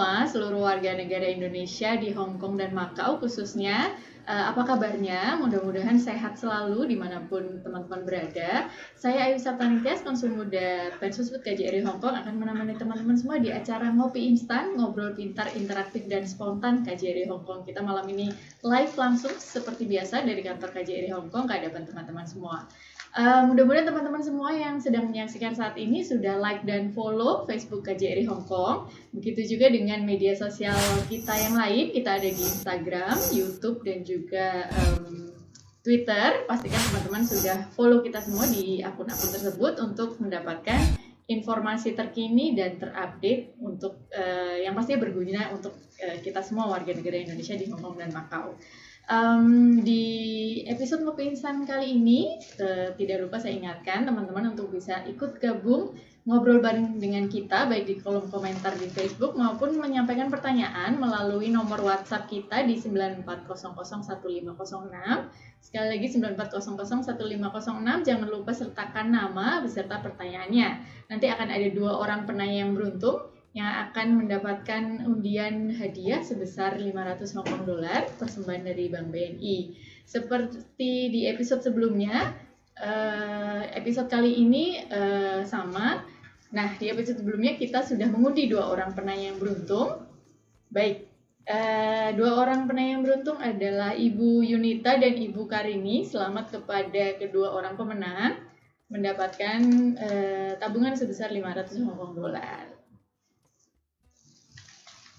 semua, seluruh warga negara Indonesia di Hong Kong dan Macau khususnya. Apa kabarnya? Mudah-mudahan sehat selalu dimanapun teman-teman berada. Saya Ayu Saptaningtyas, konsul muda Pensosbud KJRI Hong Kong akan menemani teman-teman semua di acara Ngopi Instan, Ngobrol Pintar, Interaktif, dan Spontan KJRI Hong Kong. Kita malam ini live langsung seperti biasa dari kantor KJRI Hong Kong ke hadapan teman-teman semua. Mudah-mudahan teman-teman semua yang sedang menyaksikan saat ini sudah like dan follow Facebook KJRI Hong Kong. Begitu juga dengan media sosial kita yang lain. Kita ada di Instagram, YouTube, dan juga Twitter. Pastikan teman-teman sudah follow kita semua di akun-akun tersebut untuk mendapatkan informasi terkini dan terupdate untuk yang pastinya berguna untuk kita semua warga negara Indonesia di Hong Kong dan Macau. Di episode Ngopi Instan kali ini tidak lupa saya ingatkan teman-teman untuk bisa ikut gabung ngobrol bareng dengan kita baik di kolom komentar di Facebook maupun menyampaikan pertanyaan melalui nomor WhatsApp kita di 94001506. Sekali lagi 94001506. Jangan lupa sertakan nama beserta pertanyaannya. Nanti akan ada 2 orang penanya yang beruntung yang akan mendapatkan undian hadiah sebesar 500 Hong Kong dolar persembahan dari Bank BNI. Seperti di episode sebelumnya, episode kali ini sama. Nah, di episode sebelumnya kita sudah mengundi 2 orang penanya yang beruntung. Baik, 2 orang penanya yang beruntung adalah Ibu Yunita dan Ibu Karini. Selamat kepada kedua orang pemenang mendapatkan tabungan sebesar 500 Hong Kong dolar.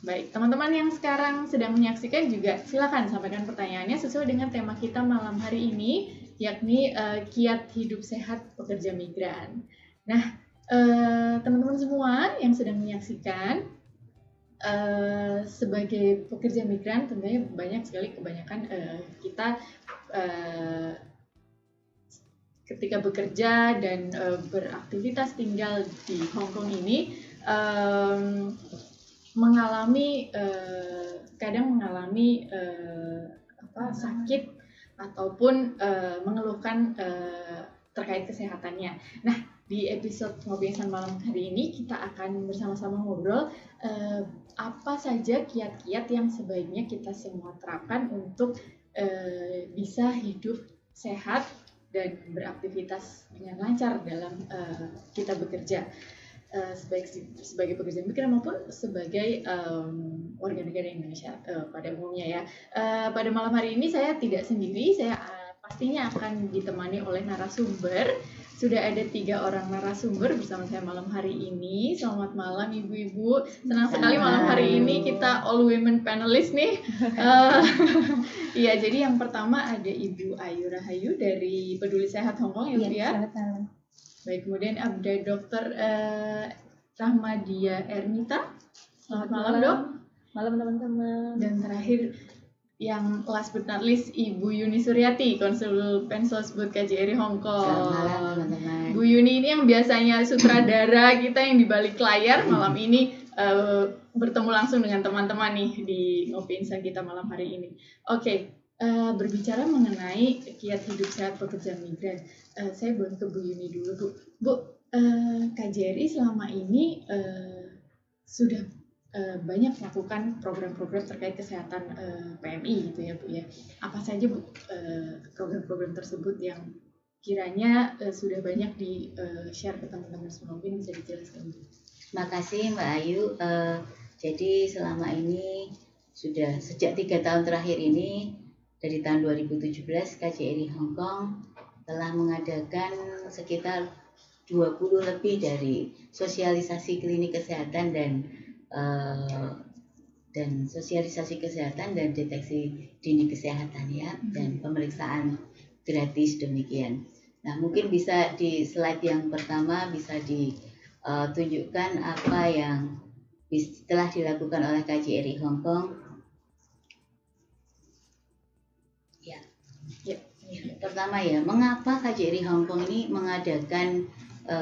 Baik, teman-teman yang sekarang sedang menyaksikan juga silakan sampaikan pertanyaannya sesuai dengan tema kita malam hari ini, yakni kiat hidup sehat pekerja migran. Nah, teman-teman semua yang sedang menyaksikan, sebagai pekerja migran tentunya banyak sekali kebanyakan kita ketika bekerja dan beraktivitas tinggal di Hong Kong ini kadang mengalami sakit ataupun mengeluhkan terkait kesehatannya. Nah, di episode Ngopi Instan malam hari ini kita akan bersama-sama ngobrol apa saja kiat-kiat yang sebaiknya kita semua terapkan untuk bisa hidup sehat dan beraktivitas dengan lancar dalam kita bekerja. Sebagai pekerja migran maupun sebagai warga negara Indonesia pada umumnya ya. Pada malam hari ini saya tidak sendiri, saya pastinya akan ditemani oleh narasumber. Sudah ada 3 orang narasumber bersama saya malam hari ini. Selamat malam ibu-ibu. Senang sekali malam hari ini kita all women panelist nih. Iya, jadi yang pertama ada Ibu Ayu Rahayu dari Peduli Sehat Hong Kong ya, Bu ya. Selamat malam. Baik, kemudian ada Dr. Rahmadia Ernita. Selamat malam, Dok. Malam teman-teman. Dan terakhir yang last but not least Ibu Yuni Suryati, konsul Pensosbud KJRI Hong Kong. Selamat malam teman-teman. Bu Yuni ini yang biasanya sutradara kita yang di balik layar, malam ini bertemu langsung dengan teman-teman nih di Ngopi Instan kita malam hari ini. Oke. Berbicara mengenai kiat hidup sehat pekerja migran, saya boleh ke Bu Yuni dulu, Bu. Bu, KJRI selama ini sudah banyak melakukan program-program terkait kesehatan PMI gitu ya, Bu ya. Apa saja Bu program-program tersebut yang kiranya sudah banyak di-share ke teman-teman semua, mungkin bisa dijelaskan, Bu. Makasih Mbak Ayu. Jadi selama ini sudah sejak 3 tahun terakhir ini, dari tahun 2017 KJRI Hong Kong telah mengadakan sekitar 20 lebih dari sosialisasi klinik kesehatan dan sosialisasi kesehatan dan deteksi dini kesehatan ya, dan pemeriksaan gratis demikian. Nah, mungkin bisa di slide yang pertama bisa ditunjukkan apa yang telah dilakukan oleh KJRI Hong Kong. Pertama ya, mengapa KJRI Hong Kong ini mengadakan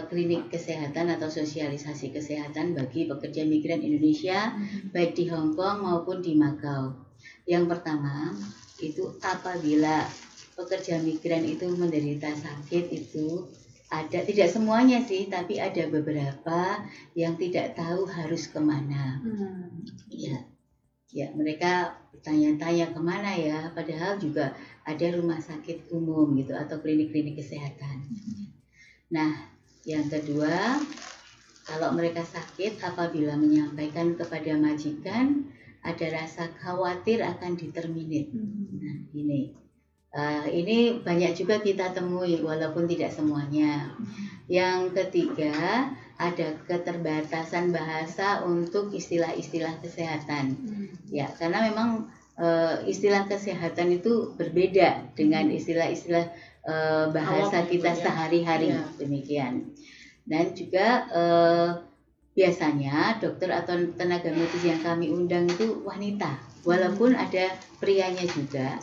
klinik kesehatan atau sosialisasi kesehatan bagi pekerja migran Indonesia baik di Hong Kong maupun di Macau. Yang pertama itu apabila pekerja migran itu menderita sakit itu ada, tidak semuanya sih, tapi ada beberapa yang tidak tahu harus kemana. Ya, mereka bertanya-tanya kemana ya, padahal juga ada rumah sakit umum gitu atau klinik-klinik kesehatan. Nah, yang kedua, kalau mereka sakit apabila menyampaikan kepada majikan ada rasa khawatir akan diterminate. Nah, ini banyak juga kita temui walaupun tidak semuanya. Yang ketiga, ada keterbatasan bahasa untuk istilah-istilah kesehatan. Ya, karena memang istilah kesehatan itu berbeda dengan istilah-istilah bahasa kita sehari-hari, demikian. Dan juga biasanya dokter atau tenaga medis yang kami undang itu wanita, walaupun ada prianya juga.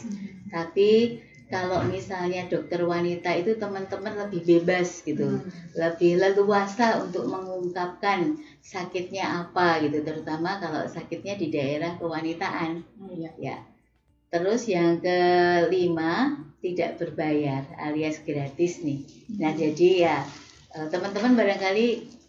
Tapi kalau misalnya dokter wanita itu teman-teman lebih bebas gitu, lebih leluasa untuk mengungkapkan sakitnya apa gitu, terutama kalau sakitnya di daerah kewanitaan. Ya. Terus yang kelima, tidak berbayar alias gratis nih. Nah, jadi ya teman-teman barangkali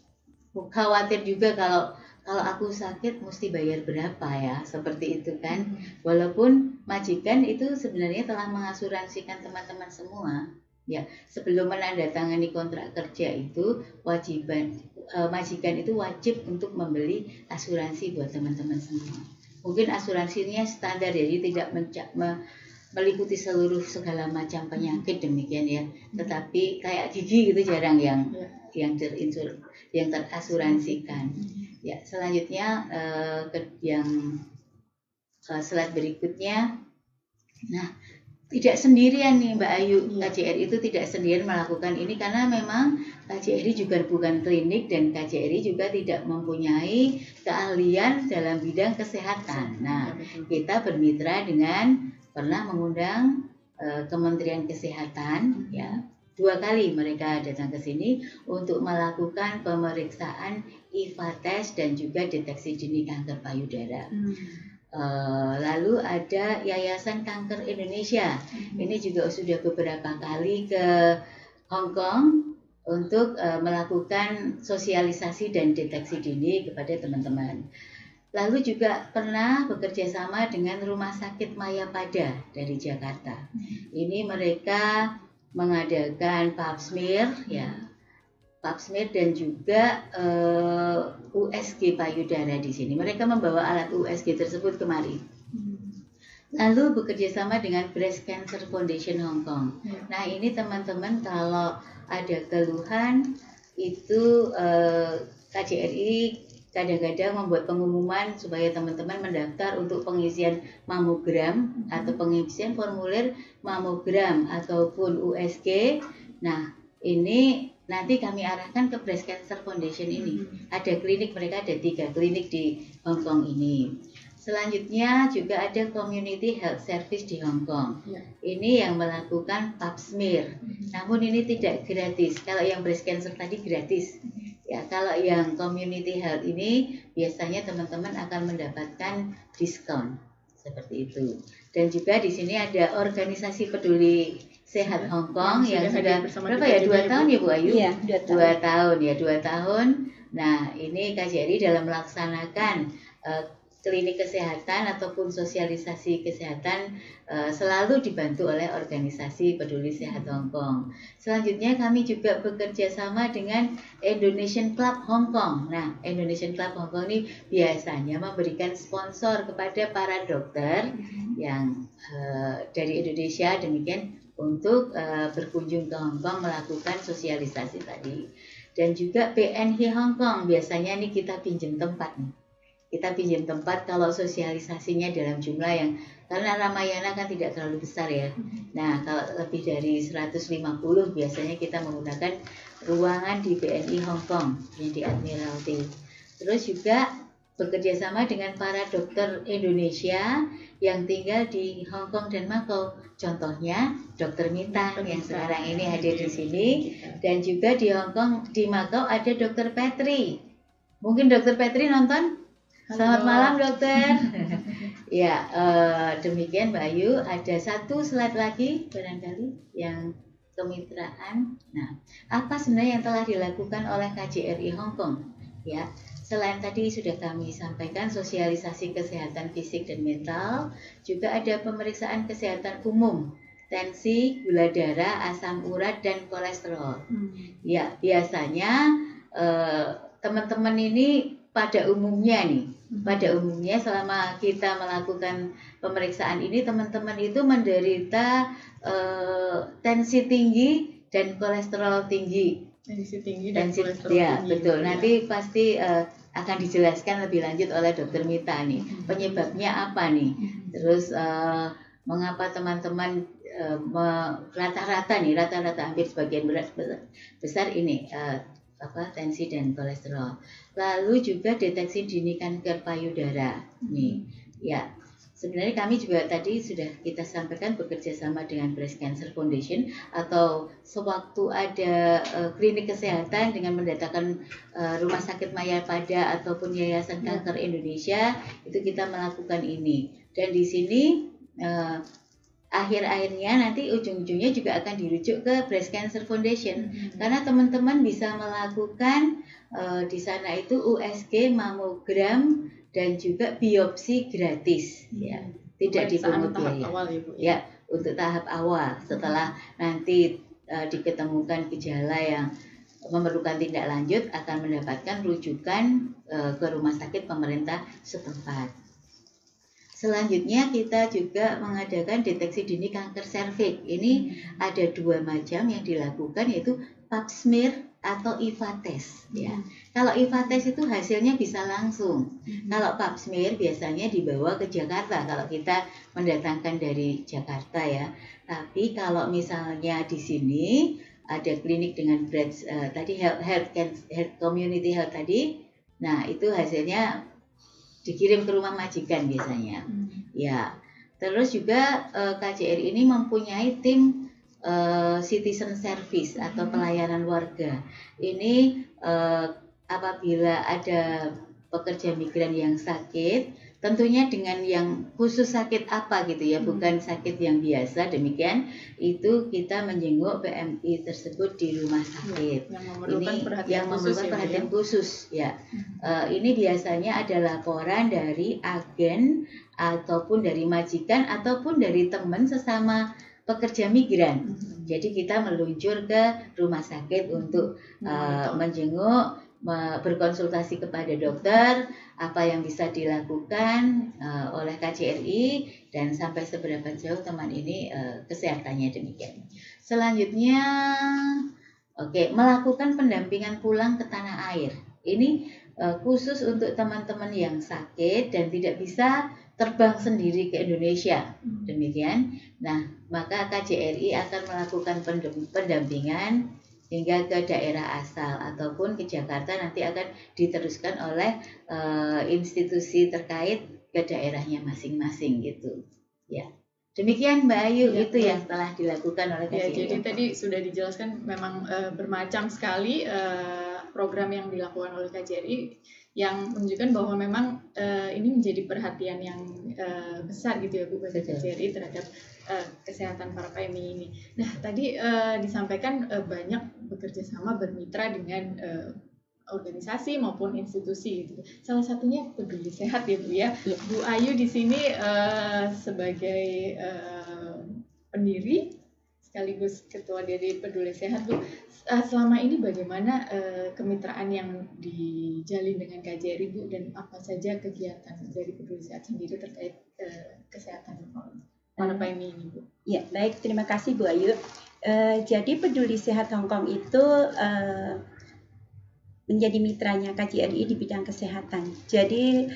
khawatir juga kalau aku sakit mesti bayar berapa ya, seperti itu kan. Walaupun majikan itu sebenarnya telah mengasuransikan teman-teman semua. Ya, sebelum menandatangani kontrak kerja itu majikan itu wajib untuk membeli asuransi buat teman-teman semua. Mungkin asuransinya standar, jadi tidak meliputi seluruh segala macam penyakit demikian ya. Tetapi kayak gigi gitu jarang yang terasuransikan. Ya, selanjutnya yang slide berikutnya. Nah, tidak sendirian nih Mbak Ayu, KJRI itu tidak sendirian melakukan ini karena memang KJRI juga bukan klinik dan KJRI juga tidak mempunyai keahlian dalam bidang kesehatan. Nah, kita bermitra dengan pernah mengundang Kementerian Kesehatan, ya 2 kali mereka datang ke sini untuk melakukan pemeriksaan IVA test dan juga deteksi dini kanker payudara. Lalu ada Yayasan Kanker Indonesia. Ini juga sudah beberapa kali ke Hong Kong untuk melakukan sosialisasi dan deteksi dini kepada teman-teman. Lalu juga pernah bekerja sama dengan Rumah Sakit Mayapada dari Jakarta. Ini mereka mengadakan pap smear, pap smear dan juga USG payudara di sini. Mereka membawa alat USG tersebut kemari. Lalu bekerja sama dengan Breast Cancer Foundation Hong Kong. Nah, ini teman-teman kalau ada keluhan itu KJRI kadang-kadang membuat pengumuman supaya teman-teman mendaftar untuk pengisian mamogram atau pengisian formulir mamogram ataupun USG. Nah, ini nanti kami arahkan ke Breast Cancer Foundation ini. Ada klinik, mereka ada 3 klinik di Hong Kong ini. Selanjutnya juga ada Community Health Service di Hong Kong. Ini yang melakukan pap smear. Namun ini tidak gratis. Kalau yang breast cancer tadi gratis. Ya, kalau yang community health ini biasanya teman-teman akan mendapatkan diskon seperti itu. Dan juga di sini ada organisasi peduli sehat Hong Kong yang sudah berapa ya 2 tahun ya Bu Ayu? Iya, 2 tahun. 2 tahun. Nah, ini KJRI dalam melaksanakan klinik kesehatan ataupun sosialisasi kesehatan selalu dibantu oleh organisasi peduli sehat Hong Kong. Selanjutnya kami juga bekerja sama dengan Indonesian Club Hong Kong. Nah, Indonesian Club Hong Kong ini biasanya memberikan sponsor kepada para dokter yang dari Indonesia demikian untuk berkunjung ke Hong Kong melakukan sosialisasi tadi. Dan juga PNH Hong Kong biasanya nih kita pinjam tempat nih. Kita pinjam tempat kalau sosialisasinya dalam jumlah yang, karena Ramayana kan tidak terlalu besar ya. Nah, kalau lebih dari 150 biasanya kita menggunakan ruangan di BNI Hong Kong yang di Admiralty. Terus juga bekerja sama dengan para dokter Indonesia yang tinggal di Hong Kong dan Macau. Contohnya Dr. Mitang yang sekarang ini hadir di sini, dan juga di Hong Kong, di Macau ada Dr. Petri. Mungkin Dr. Petri nonton? Selamat malam dokter. Ya, demikian Mbak Ayu. Ada 1 slide lagi barangkali yang kemitraan. Nah, apa sebenarnya yang telah dilakukan oleh KJRI Hong Kong? Ya, selain tadi sudah kami sampaikan sosialisasi kesehatan fisik dan mental, juga ada pemeriksaan kesehatan umum, tensi, gula darah, asam urat, dan kolesterol. Ya, biasanya teman-teman ini pada umumnya selama kita melakukan pemeriksaan ini, teman-teman itu menderita tensi tinggi dan kolesterol tinggi. Kolesterol ya, tinggi. Betul. Nanti pasti akan dijelaskan lebih lanjut oleh Dokter Mita nih. Penyebabnya apa nih? Terus mengapa teman-teman rata-rata hampir sebagian besar ini tensi dan kolesterol. Lalu juga deteksi dini kanker payudara nih. Ya, sebenarnya kami juga tadi sudah kita sampaikan bekerja sama dengan Breast Cancer Foundation, atau sewaktu ada klinik kesehatan dengan mendatangkan Rumah Sakit Mayapada ataupun Yayasan Kanker Indonesia, itu kita melakukan ini. Dan di sini akhir-akhirnya nanti ujung-ujungnya juga akan dirujuk ke Breast Cancer Foundation, karena teman-teman bisa melakukan di sana itu USG, mamogram, dan juga biopsi gratis, ya, tidak dipungut biaya. Ya, untuk tahap awal. Setelah nanti diketemukan gejala yang memerlukan tindak lanjut, akan mendapatkan rujukan ke rumah sakit pemerintah setempat. Selanjutnya kita juga mengadakan deteksi dini kanker serviks. Ini ada 2 macam yang dilakukan, yaitu pap smear atau IVA test. Ya. Kalau IVA test itu hasilnya bisa langsung. Kalau pap smear biasanya dibawa ke Jakarta kalau kita mendatangkan dari Jakarta, ya. Tapi kalau misalnya di sini ada klinik dengan tadi health community health tadi, nah itu hasilnya dikirim ke rumah majikan biasanya. Ya. Terus juga KJRI ini mempunyai tim citizen service atau pelayanan warga. Ini apabila ada pekerja migran yang sakit, tentunya dengan yang khusus sakit apa gitu ya, bukan sakit yang biasa, demikian itu kita menjenguk PMI tersebut di rumah sakit. Yang memerlukan perhatian khusus, ya. Ini biasanya ada laporan dari agen ataupun dari majikan ataupun dari teman sesama pekerja migran. Jadi kita meluncur ke rumah sakit untuk menjenguk, berkonsultasi kepada dokter apa yang bisa dilakukan oleh KJRI dan sampai seberapa jauh teman ini kesehatannya, demikian. Selanjutnya melakukan pendampingan pulang ke tanah air. Ini khusus untuk teman-teman yang sakit dan tidak bisa terbang sendiri ke Indonesia, demikian. Nah, maka KJRI akan melakukan pendampingan hingga ke daerah asal ataupun ke Jakarta, nanti akan diteruskan oleh institusi terkait ke daerahnya masing-masing gitu. Ya. Demikian Mbak Ayu, itu yang telah dilakukan oleh KJRI. Ya, jadi tadi sudah dijelaskan memang bermacam sekali program yang dilakukan oleh KJRI yang menunjukkan bahwa memang ini menjadi perhatian yang besar gitu ya Bu bagi KJRI terhadap kesehatan para PMI ini. Nah, tadi disampaikan banyak bekerja sama bermitra dengan organisasi maupun institusi gitu. Salah satunya Peduli Sehat ya Bu ya. Bu Ayu di sini sebagai pendiri sekaligus ketua dari Peduli Sehat Bu. Selama ini bagaimana kemitraan yang dijalin dengan KJRI Bu, dan apa saja kegiatan dari Peduli Sehat sendiri terkait kesehatan para PMI ini Bu? Ya, baik, terima kasih Bu Ayu. Jadi Peduli Sehat Hong Kong itu menjadi mitranya KJRI di bidang kesehatan. Jadi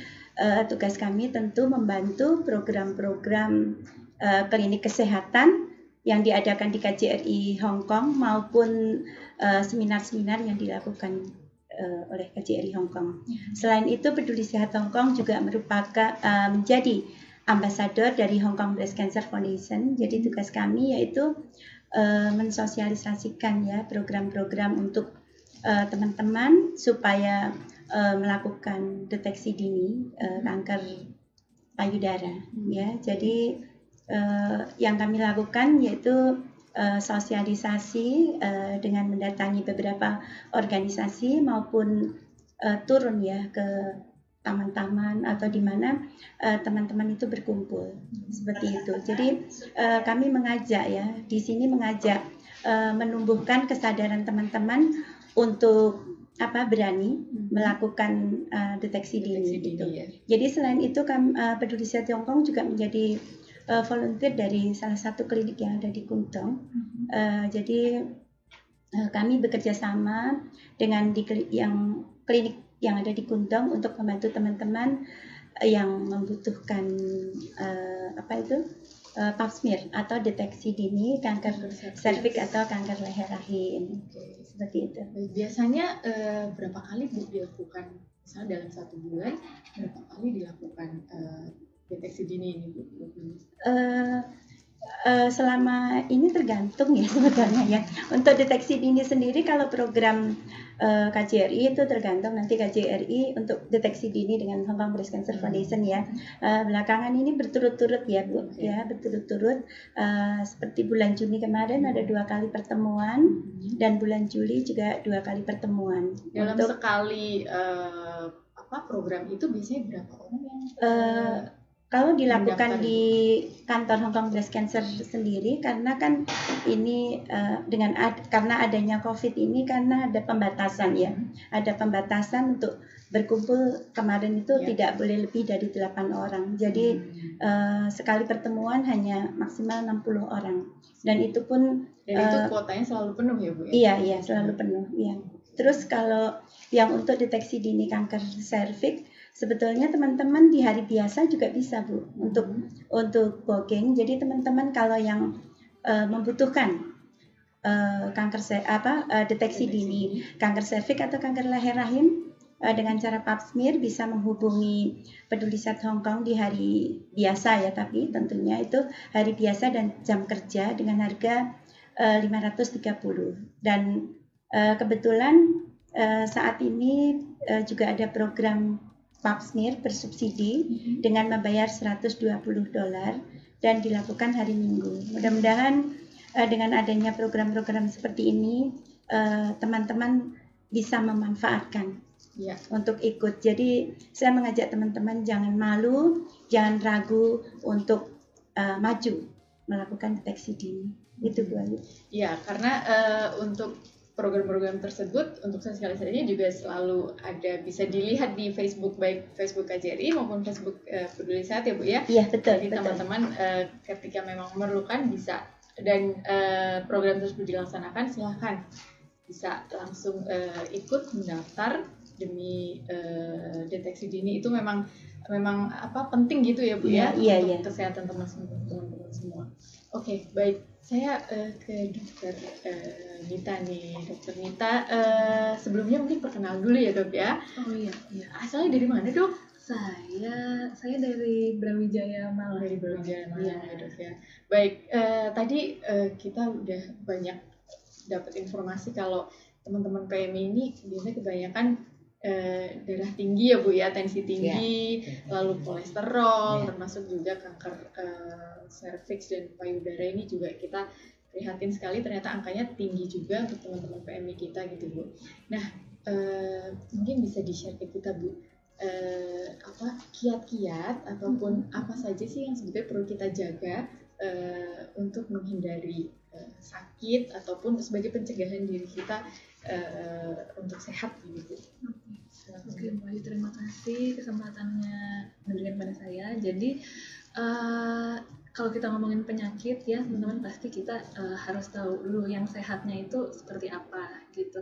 tugas kami tentu membantu program-program klinik kesehatan yang diadakan di KJRI Hong Kong maupun seminar-seminar yang dilakukan oleh KJRI Hong Kong. Selain itu, Peduli Sehat Hong Kong juga merupakan menjadi ambasador dari Hong Kong Breast Cancer Foundation. Jadi tugas kami yaitu mensosialisasikan ya program-program untuk teman-teman supaya melakukan deteksi dini kanker payudara ya. Jadi yang kami lakukan yaitu sosialisasi dengan mendatangi beberapa organisasi maupun turun ya ke taman-taman atau di mana teman-teman itu berkumpul seperti itu. Jadi kami mengajak ya di sini mengajak menumbuhkan kesadaran teman-teman untuk berani melakukan deteksi dini gitu. Ya. Jadi selain itu Peduli Sehat Hongkong juga menjadi volunteer dari salah satu klinik yang ada di Kuntong. Jadi kami bekerja sama dengan klinik yang ada di Kuntong untuk membantu teman-teman yang membutuhkan pap smear atau deteksi dini kanker serviks atau kanker leher rahim. Seperti itu. Biasanya berapa kali Bu dilakukan, misalnya dalam 1 bulan berapa kali dilakukan deteksi dini ini Bu? Selama ini tergantung ya sebetulnya ya. Untuk deteksi dini sendiri kalau program KJRI itu tergantung nanti KJRI untuk deteksi dini dengan Hong Kong Breast Cancer Foundation ya. Belakangan ini berturut-turut ya Bu, ya berturut-turut. Seperti bulan Juni kemarin ada 2 kali pertemuan dan bulan Juli juga 2 kali pertemuan. Dalam sekali program itu biasanya berapa orang yang kalau dilakukan di kantor Hong Kong Breast Cancer sendiri, karena kan ini karena adanya COVID ini, karena ada pembatasan ya, ada pembatasan untuk berkumpul kemarin itu tidak boleh lebih dari 8 orang. Jadi sekali pertemuan hanya maksimal 60 orang, dan itu pun itu kuotanya selalu penuh ya Bu? Iya selalu penuh. Ya. Terus kalau yang untuk deteksi dini kanker serviks, sebetulnya teman-teman di hari biasa juga bisa Bu untuk booking. Jadi teman-teman kalau yang membutuhkan deteksi dini kanker serviks atau kanker leher rahim dengan cara pap smear bisa menghubungi Peduli Sehat Hong Kong di hari biasa ya, tapi tentunya itu hari biasa dan jam kerja dengan harga 530. Dan kebetulan saat ini juga ada program pap smear bersubsidi dengan membayar $120 dan dilakukan hari Minggu. Mudah-mudahan dengan adanya program-program seperti ini teman-teman bisa memanfaatkan untuk ikut. Jadi saya mengajak teman-teman jangan malu, jangan ragu untuk maju melakukan deteksi dini. Itu Bu Ayu. Iya, karena untuk program-program tersebut untuk sosialisasinya juga selalu ada, bisa dilihat di Facebook, baik Facebook KJRI maupun Facebook Peduli Sehat ya Bu ya. Iya betul. Jadi teman-teman ketika memang memerlukan bisa, dan program tersebut dilaksanakan silahkan bisa langsung ikut mendaftar demi deteksi dini. Itu memang penting gitu ya Bu ya, untuk kesehatan teman-teman semua. Oke, baik. Saya ke Dokter Nita nih. Dokter Nita, sebelumnya mungkin perkenal dulu ya Dok ya. Oh iya. Asalnya dari mana Dok? Saya dari Brawijaya Malang. Dari Brawijaya Malang ya Dok ya. Baik, tadi kita udah banyak dapat informasi kalau teman-teman PMI ini biasanya kebanyakan darah tinggi ya Bu ya, tensi tinggi, lalu kolesterol, termasuk juga kanker serviks dan payudara ini juga kita prihatin sekali, ternyata angkanya tinggi juga untuk teman-teman PMI kita gitu Bu. Nah, mungkin bisa di-share ke kita Bu, kiat-kiat ataupun apa saja sih yang sebetulnya perlu kita jaga untuk menghindari sakit ataupun sebagai pencegahan diri kita untuk sehat gitu. Oke, Mbak Ayu, terima kasih kesempatannya memberikan pada saya. Jadi kalau kita ngomongin penyakit ya teman-teman, pasti kita harus tahu dulu yang sehatnya itu seperti apa gitu.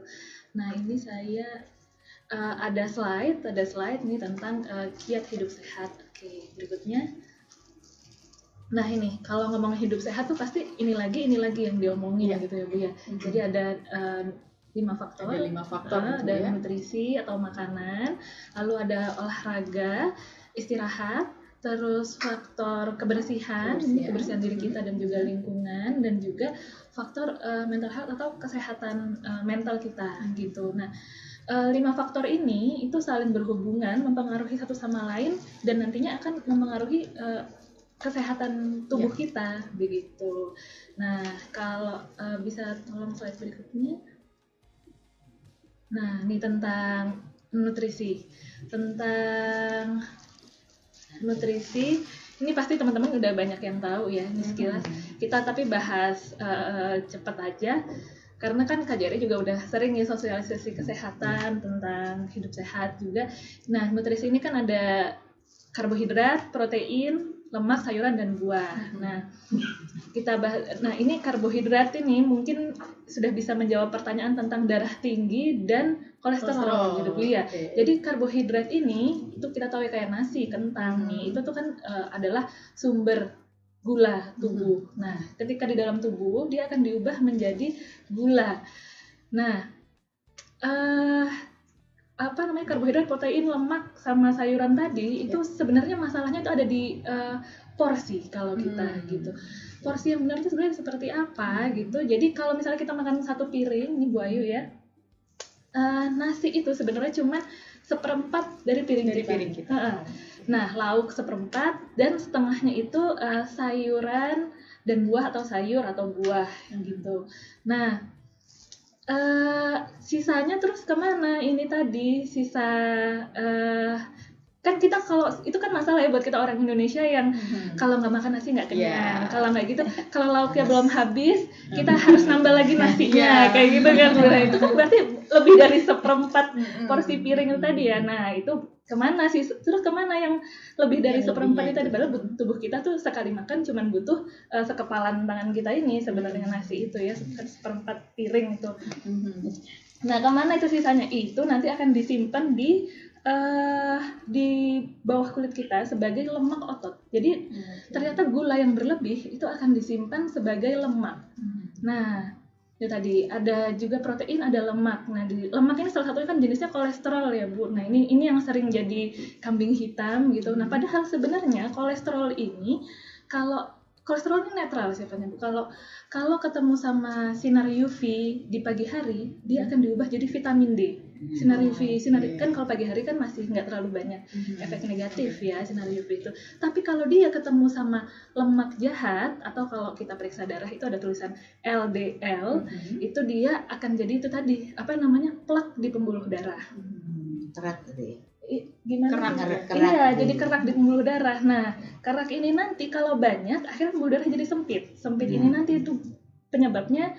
Nah ini saya ada slide nih tentang kiat hidup sehat. Oke, berikutnya. Nah ini kalau ngomong hidup sehat tuh pasti ini lagi yang diomongin gitu ya Bu ya. Jadi ada 5 faktor. Ada 5 faktor ada nutrisi atau makanan, lalu ada olahraga, istirahat, terus faktor kebersihan diri kita dan juga lingkungan, dan juga faktor mental health atau kesehatan mental kita gitu. Nah 5 faktor ini itu saling berhubungan, mempengaruhi satu sama lain, dan nantinya akan mempengaruhi kesehatan tubuh kita begitu. Nah kalau bisa tolong slide berikutnya. Nah, ini tentang nutrisi. Tentang nutrisi ini pasti teman-teman udah banyak yang tahu ya, ini sekilas kita tapi bahas cepat aja karena kan KJRI juga udah sering ya sosialisasi kesehatan tentang hidup sehat juga. Nah, nutrisi ini kan ada karbohidrat, protein, lemak, sayuran, dan buah. Nah, kita bahas. Nah, ini karbohidrat ini mungkin sudah bisa menjawab pertanyaan tentang darah tinggi dan kolesterol gitu Bu ya. Okay. Jadi karbohidrat ini itu kita tahu ya kayak nasi, kentang nih. Itu tuh kan adalah sumber gula tubuh. Nah, ketika di dalam tubuh dia akan diubah menjadi gula. Nah, karbohidrat, protein, lemak sama sayuran tadi itu sebenarnya masalahnya itu ada di porsi kalau kita gitu. Porsi yang benar itu sebenarnya seperti apa gitu. Jadi kalau misalnya kita makan satu piring, ini Bu Ayu ya. Nasi itu sebenarnya cuma seperempat dari piring kita. Nah, lauk seperempat dan setengahnya itu sayuran dan buah atau sayur atau buah gitu. Nah, sisanya terus kemana? Ini tadi sisa kan kita kalau itu kan masalah ya buat kita orang Indonesia yang kalau nggak makan nasi nggak kenyang, kalau nggak gitu kalau lauknya belum habis kita harus nambah lagi nasinya kayak gitu kan. Nah, itu kan berarti lebih dari seperempat porsi piring itu tadi ya. Nah, itu kemana sih? Terus kemana yang lebih dari seperempat itu tadi? Padahal tubuh kita tuh sekali makan cuman butuh sekepalan tangan kita ini sebenarnya nasi itu ya, seperempat piring itu. Nah, kemana itu sisanya? Itu nanti akan disimpan di bawah kulit kita sebagai lemak otot. Jadi ternyata gula yang berlebih itu akan disimpan sebagai lemak. Nah, itu tadi ada juga protein, ada lemak. Nah, di lemak ini salah satunya kan jenisnya kolesterol ya Bu. Nah, ini yang sering jadi kambing hitam gitu. Nah, padahal sebenarnya kolesterol ini kolesterol ini netral sifatnya Bu. Kalau ketemu sama sinar UV di pagi hari, dia akan diubah jadi vitamin D. Sinar UV, kan kalau pagi hari kan masih nggak terlalu banyak efek negatif ya sinar UV itu. Tapi kalau dia ketemu sama lemak jahat atau kalau kita periksa darah itu ada tulisan LDL, itu dia akan jadi itu tadi plak di pembuluh darah. Kerak gitu ya. Gimana? Kerak. Iya, jadi kerak di pembuluh darah. Nah, kerak ini nanti kalau banyak akhirnya pembuluh darah jadi sempit. Sempit ini nanti itu penyebabnya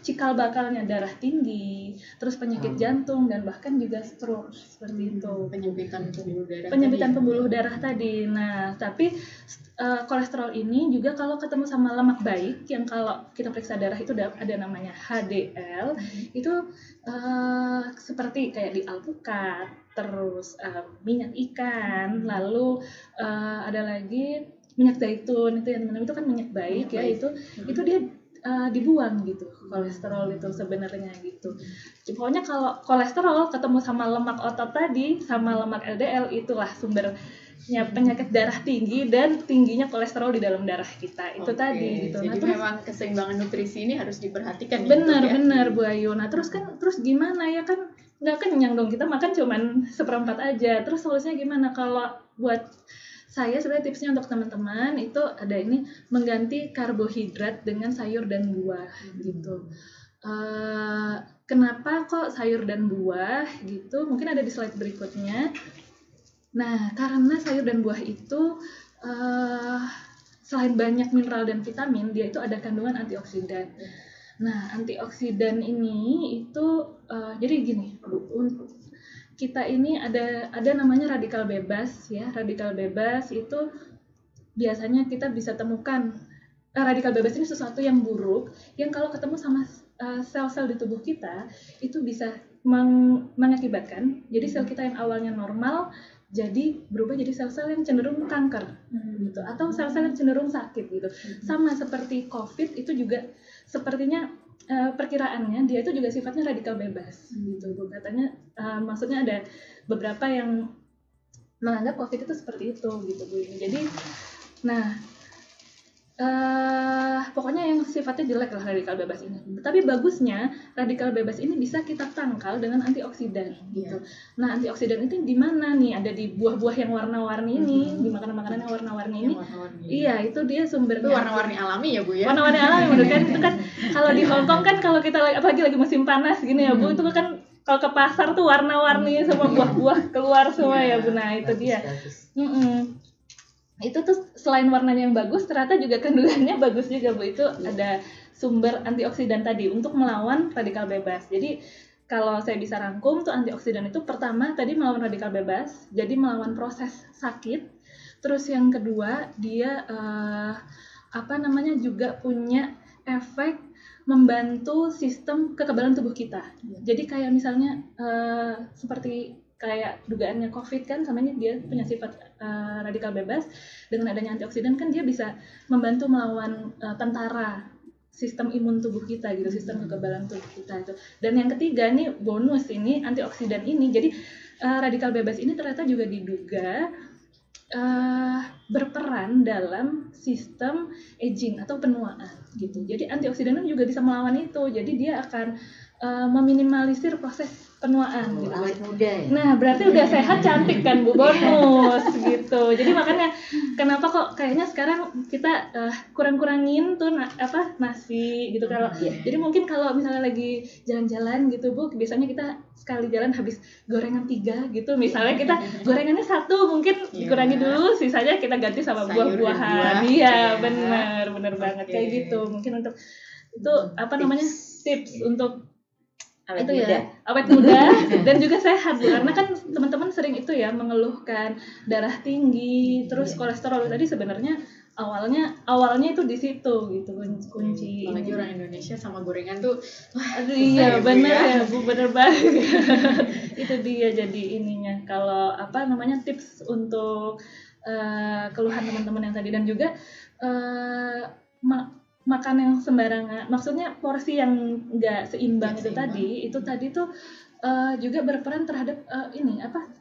cikal bakalnya darah tinggi, terus penyakit jantung dan bahkan juga stroke seperti itu. Penyempitan pembuluh darah tadi. Nah, tapi kolesterol ini juga kalau ketemu sama lemak baik yang kalau kita periksa darah itu ada namanya HDL, itu seperti kayak di alpukat, terus minyak ikan, lalu ada lagi minyak zaitun itu ya teman-teman, itu kan minyak baik ya, itu dia dibuang gitu kolesterol itu sebenarnya gitu. Pokoknya kalau kolesterol ketemu sama lemak otot tadi sama lemak LDL, itulah sumbernya penyakit darah tinggi dan tingginya kolesterol di dalam darah kita itu tadi gitu. Jadi memang keseimbangan nutrisi ini harus diperhatikan. Benar Bu Ayu. Nah terus gimana ya, kan nggak kenyang dong kita makan cuman seperempat aja. Terus solusinya gimana? Kalau buat saya sebenarnya tipsnya untuk teman-teman itu ada ini, mengganti karbohidrat dengan sayur dan buah gitu. Kenapa kok sayur dan buah gitu? Mungkin ada di slide berikutnya. Nah, karena sayur dan buah itu selain banyak mineral dan vitamin, dia itu ada kandungan antioksidan. Nah, antioksidan ini itu jadi gini, kita ini ada namanya radikal bebas ya. Radikal bebas itu biasanya kita bisa temukan radikal bebas ini sesuatu yang buruk yang kalau ketemu sama sel-sel di tubuh kita itu bisa mengakibatkan jadi sel kita yang awalnya normal jadi berubah jadi sel-sel yang cenderung kanker gitu, atau sel-sel yang cenderung sakit gitu. Sama seperti COVID itu juga sepertinya perkiraannya dia itu juga sifatnya radikal bebas gitu Bu. Katanya maksudnya ada beberapa yang menganggap COVID itu seperti itu gitu Bu. Jadi pokoknya yang sifatnya jelek lah radikal bebas ini. Tapi bagusnya radikal bebas ini bisa kita tangkal dengan antioksidan gitu. Nah, antioksidan itu di mana nih? Ada di buah-buah yang warna-warni ini, di makanan-makanan yang warna-warni ini. Iya, itu dia sumbernya. Itu warna-warni alami ya Bu ya. Warna-warni alami menurut kan itu kan kalau di Hong Kong kan kalau kita apalagi lagi musim panas gini ya Bu, itu kan kalau ke pasar tuh warna-warni semua buah-buah keluar semua ya Bu. Nah itu dia. Itu tuh selain warnanya yang bagus, ternyata juga kandungannya bagus juga Bu. Itu ada sumber antioksidan tadi untuk melawan radikal bebas. Jadi kalau saya bisa rangkum tuh antioksidan itu pertama tadi melawan radikal bebas, jadi melawan proses sakit. Terus yang kedua dia juga punya efek membantu sistem kekebalan tubuh kita. Jadi kayak misalnya seperti kayak dugaannya COVID kan, samanya dia punya sifat radikal bebas. Dengan adanya antioksidan kan dia bisa membantu melawan tentara sistem imun tubuh kita gitu, sistem kekebalan tubuh kita itu. Dan yang ketiga nih bonus ini antioksidan ini, jadi radikal bebas ini ternyata juga diduga berperan dalam sistem aging atau penuaan gitu. Jadi antioksidan juga bisa melawan itu. Jadi dia akan meminimalisir proses penuaan gitu. Awet muda ya? Nah, berarti udah sehat cantik kan Bu, bonus gitu. Jadi makanya kenapa kok kayaknya sekarang kita kurang-kurangin tuh nasi gitu kalau. Jadi mungkin kalau misalnya lagi jalan-jalan gitu Bu, biasanya kita sekali jalan habis gorengan 3 gitu. Misalnya kita gorengannya 1 mungkin dikurangi dulu, sisanya kita ganti sama buah-buahan. Iya, benar banget kayak gitu. Mungkin untuk itu tips untuk awet muda dan juga sehat Bu. Karena kan teman-teman sering itu ya mengeluhkan darah tinggi, terus kolesterol tadi sebenarnya awalnya itu di situ gitu kunci. Apalagi orang Indonesia sama gorengan tuh iya benar ya Bu, benar banget. Itu dia jadi ininya. Kalau tips untuk keluhan teman-teman yang tadi, dan juga makan yang sembarangan, maksudnya porsi yang nggak seimbang itu tadi tuh juga berperan terhadap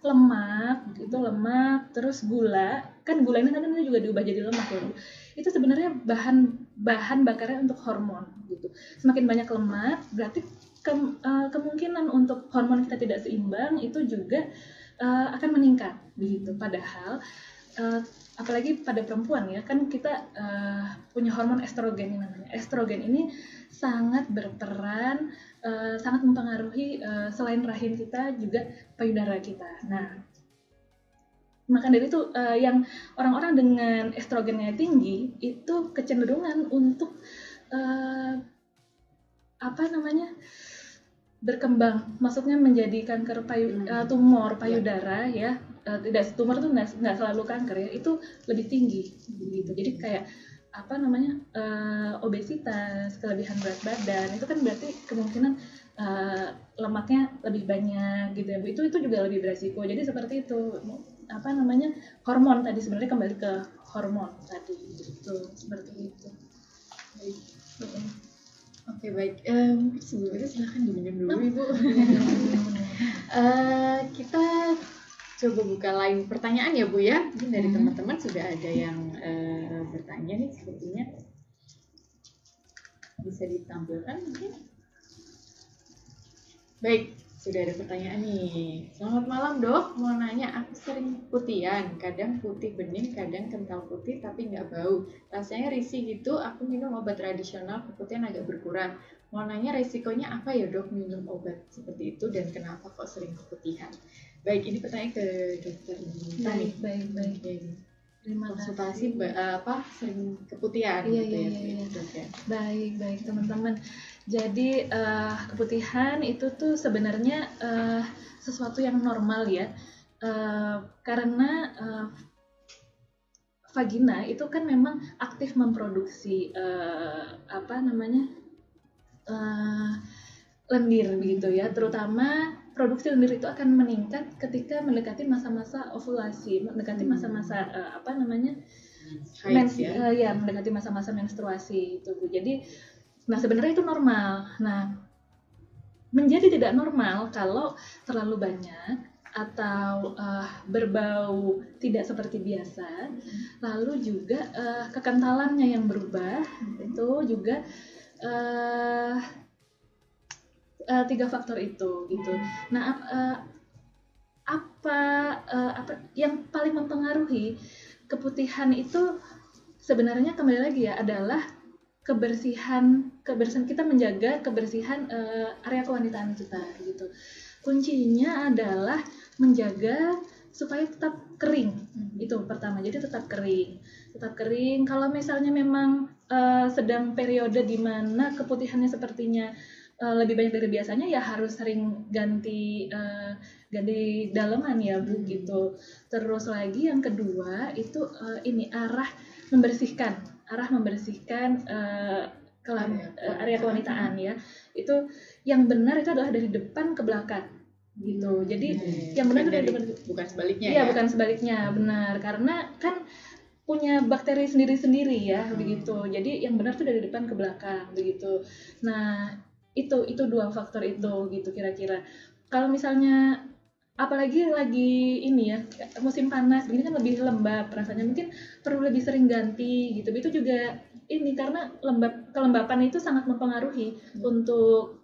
lemak, terus gula ini kan juga diubah jadi lemak loh. Itu sebenarnya bahan bakarnya untuk hormon gitu. Semakin banyak lemak berarti kemungkinan untuk hormon kita tidak seimbang itu juga akan meningkat begitu. Padahal apalagi pada perempuan ya kan kita punya hormon estrogen yang namanya. Estrogen ini sangat berperan, sangat mempengaruhi selain rahim kita juga payudara kita. Nah, maka dari itu yang orang-orang dengan estrogennya tinggi itu kecenderungan untuk berkembang, maksudnya menjadi kanker tumor payudara ya. Tidak, tumor itu nggak selalu kanker ya, itu lebih tinggi gitu. Jadi kayak obesitas, kelebihan berat badan itu kan berarti kemungkinan lemaknya lebih banyak gitu ya Bu. Itu juga lebih beresiko. Jadi seperti itu hormon tadi, sebenarnya kembali ke hormon tadi gitu, seperti itu. Oke, baik. Mungkin sebelum itu silahkan diminum dulu Ibu. Kita coba buka line pertanyaan ya Bu ya. Mungkin dari teman-teman sudah ada yang bertanya nih sepertinya. Bisa ditampilkan mungkin. Baik, sudah ada pertanyaan nih. Selamat malam Dok, mau nanya, aku sering putihan, kadang putih bening, kadang kental putih tapi nggak bau. Rasanya risih gitu, aku minum obat tradisional, keputihan agak berkurang. Mau nanya resikonya apa ya Dok minum obat seperti itu dan kenapa kok sering keputihan? Baik, ini pertanyaan ke dokter. Baik. Terima konsultasi sering keputihan iya. Baik teman-teman. Jadi keputihan itu tuh sebenarnya sesuatu yang normal ya, karena vagina itu kan memang aktif memproduksi lendir begitu ya, terutama produksi lendir itu akan meningkat ketika mendekati masa-masa ovulasi, mendekati masa-masa mendekati masa-masa menstruasi itu. Jadi sebenarnya itu normal. Nah, menjadi tidak normal kalau terlalu banyak atau berbau tidak seperti biasa, lalu juga kekentalannya yang berubah, itu juga 3 faktor itu gitu. Nah, apa yang paling mempengaruhi keputihan itu sebenarnya kembali lagi ya adalah kebersihan kita menjaga kebersihan area kewanitaan kita gitu. Kuncinya adalah menjaga supaya tetap kering, itu pertama. Jadi tetap kering. Kalau misalnya memang sedang periode di mana keputihannya sepertinya lebih banyak dari biasanya, ya harus sering ganti daleman ya Bu gitu. Terus lagi yang kedua itu ini arah membersihkan area kewanitaan ya. Itu yang benar itu adalah dari depan ke belakang gitu. Jadi yang benar itu dari depan, bukan sebaliknya. Iya, bukan sebaliknya, benar. Karena kan punya bakteri sendiri-sendiri ya begitu. Jadi yang benar itu dari depan ke belakang begitu. Nah, itu dua faktor itu gitu kira-kira. Kalau misalnya apalagi lagi ini ya musim panas begini kan lebih lembab rasanya, mungkin perlu lebih sering ganti gitu. Itu juga ini karena kelembapan itu sangat mempengaruhi untuk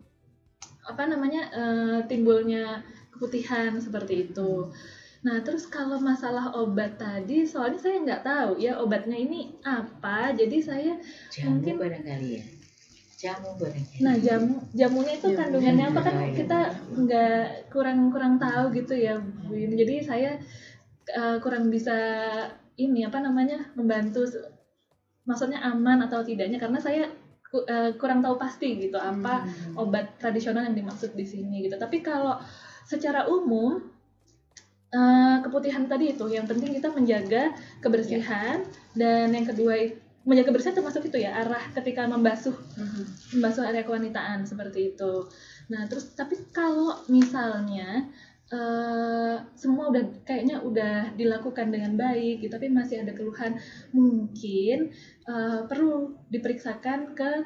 timbulnya keputihan seperti itu. Nah, terus kalau masalah obat tadi, soalnya saya nggak tahu ya obatnya ini apa, jadi saya Jamu barangkali ya. Nah, jamunya itu kandungannya apa kan kita nggak kurang tahu gitu ya Bu. Jadi saya kurang bisa membantu, maksudnya aman atau tidaknya, karena saya kurang tahu pasti gitu apa obat tradisional yang dimaksud di sini gitu. Tapi kalau secara umum keputihan tadi itu yang penting kita menjaga kebersihan, dan yang kedua menjaga kebersihan termasuk itu ya arah ketika membasuh area kewanitaan seperti itu. Nah, terus tapi kalau misalnya semua kayaknya udah dilakukan dengan baik gitu, tapi masih ada keluhan, mungkin perlu diperiksakan ke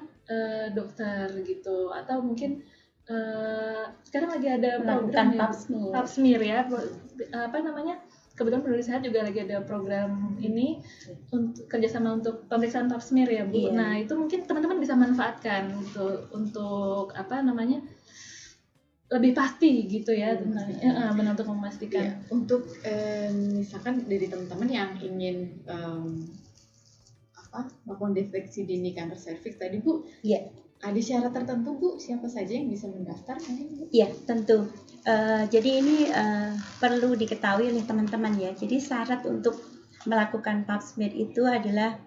dokter gitu, atau mungkin sekarang lagi ada program pap smear ya, kebetulan Peduli Sehat juga lagi ada program ini untuk kerjasama untuk pemeriksaan pap smear ya Bu. Iya. Nah, itu mungkin teman-teman bisa manfaatkan gitu untuk lebih pasti gitu ya benar untuk memastikan. Ya, untuk misalkan dari teman-teman yang ingin melakukan deteksi dini kanker serviks tadi Bu. Iya. Ada syarat tertentu Bu, siapa saja yang bisa mendaftar? Iya, tentu. Jadi ini perlu diketahui oleh teman-teman ya. Jadi syarat untuk melakukan pap smear itu adalah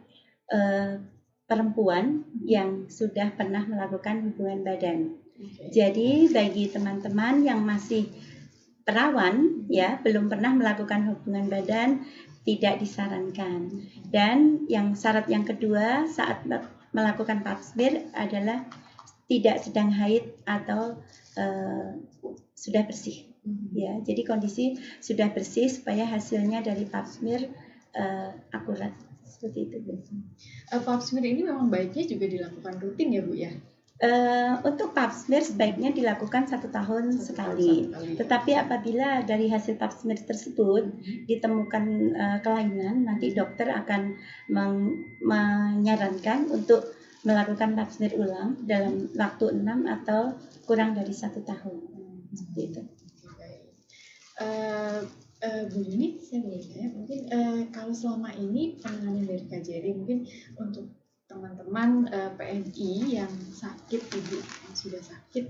perempuan yang sudah pernah melakukan hubungan badan. Jadi bagi teman-teman yang masih perawan ya, belum pernah melakukan hubungan badan, tidak disarankan. Dan yang syarat yang kedua saat melakukan pap smear adalah tidak sedang haid atau sudah bersih. Ya, jadi kondisi sudah bersih supaya hasilnya dari pap smear akurat seperti itu. Pap smear ini memang baiknya juga dilakukan rutin ya Bu ya? Untuk pap smear sebaiknya dilakukan 1 tahun sekali. Tetapi apabila dari hasil pap smear tersebut ditemukan kelainan, nanti dokter akan menyarankan untuk melakukan pap smear ulang dalam waktu 6 atau kurang dari 1 tahun. Seperti itu. Bu Yuni, saya boleh tanya, mungkin kalau selama ini penanganan dari KJRI mungkin untuk teman-teman PMI yang sakit, ibu yang sudah sakit,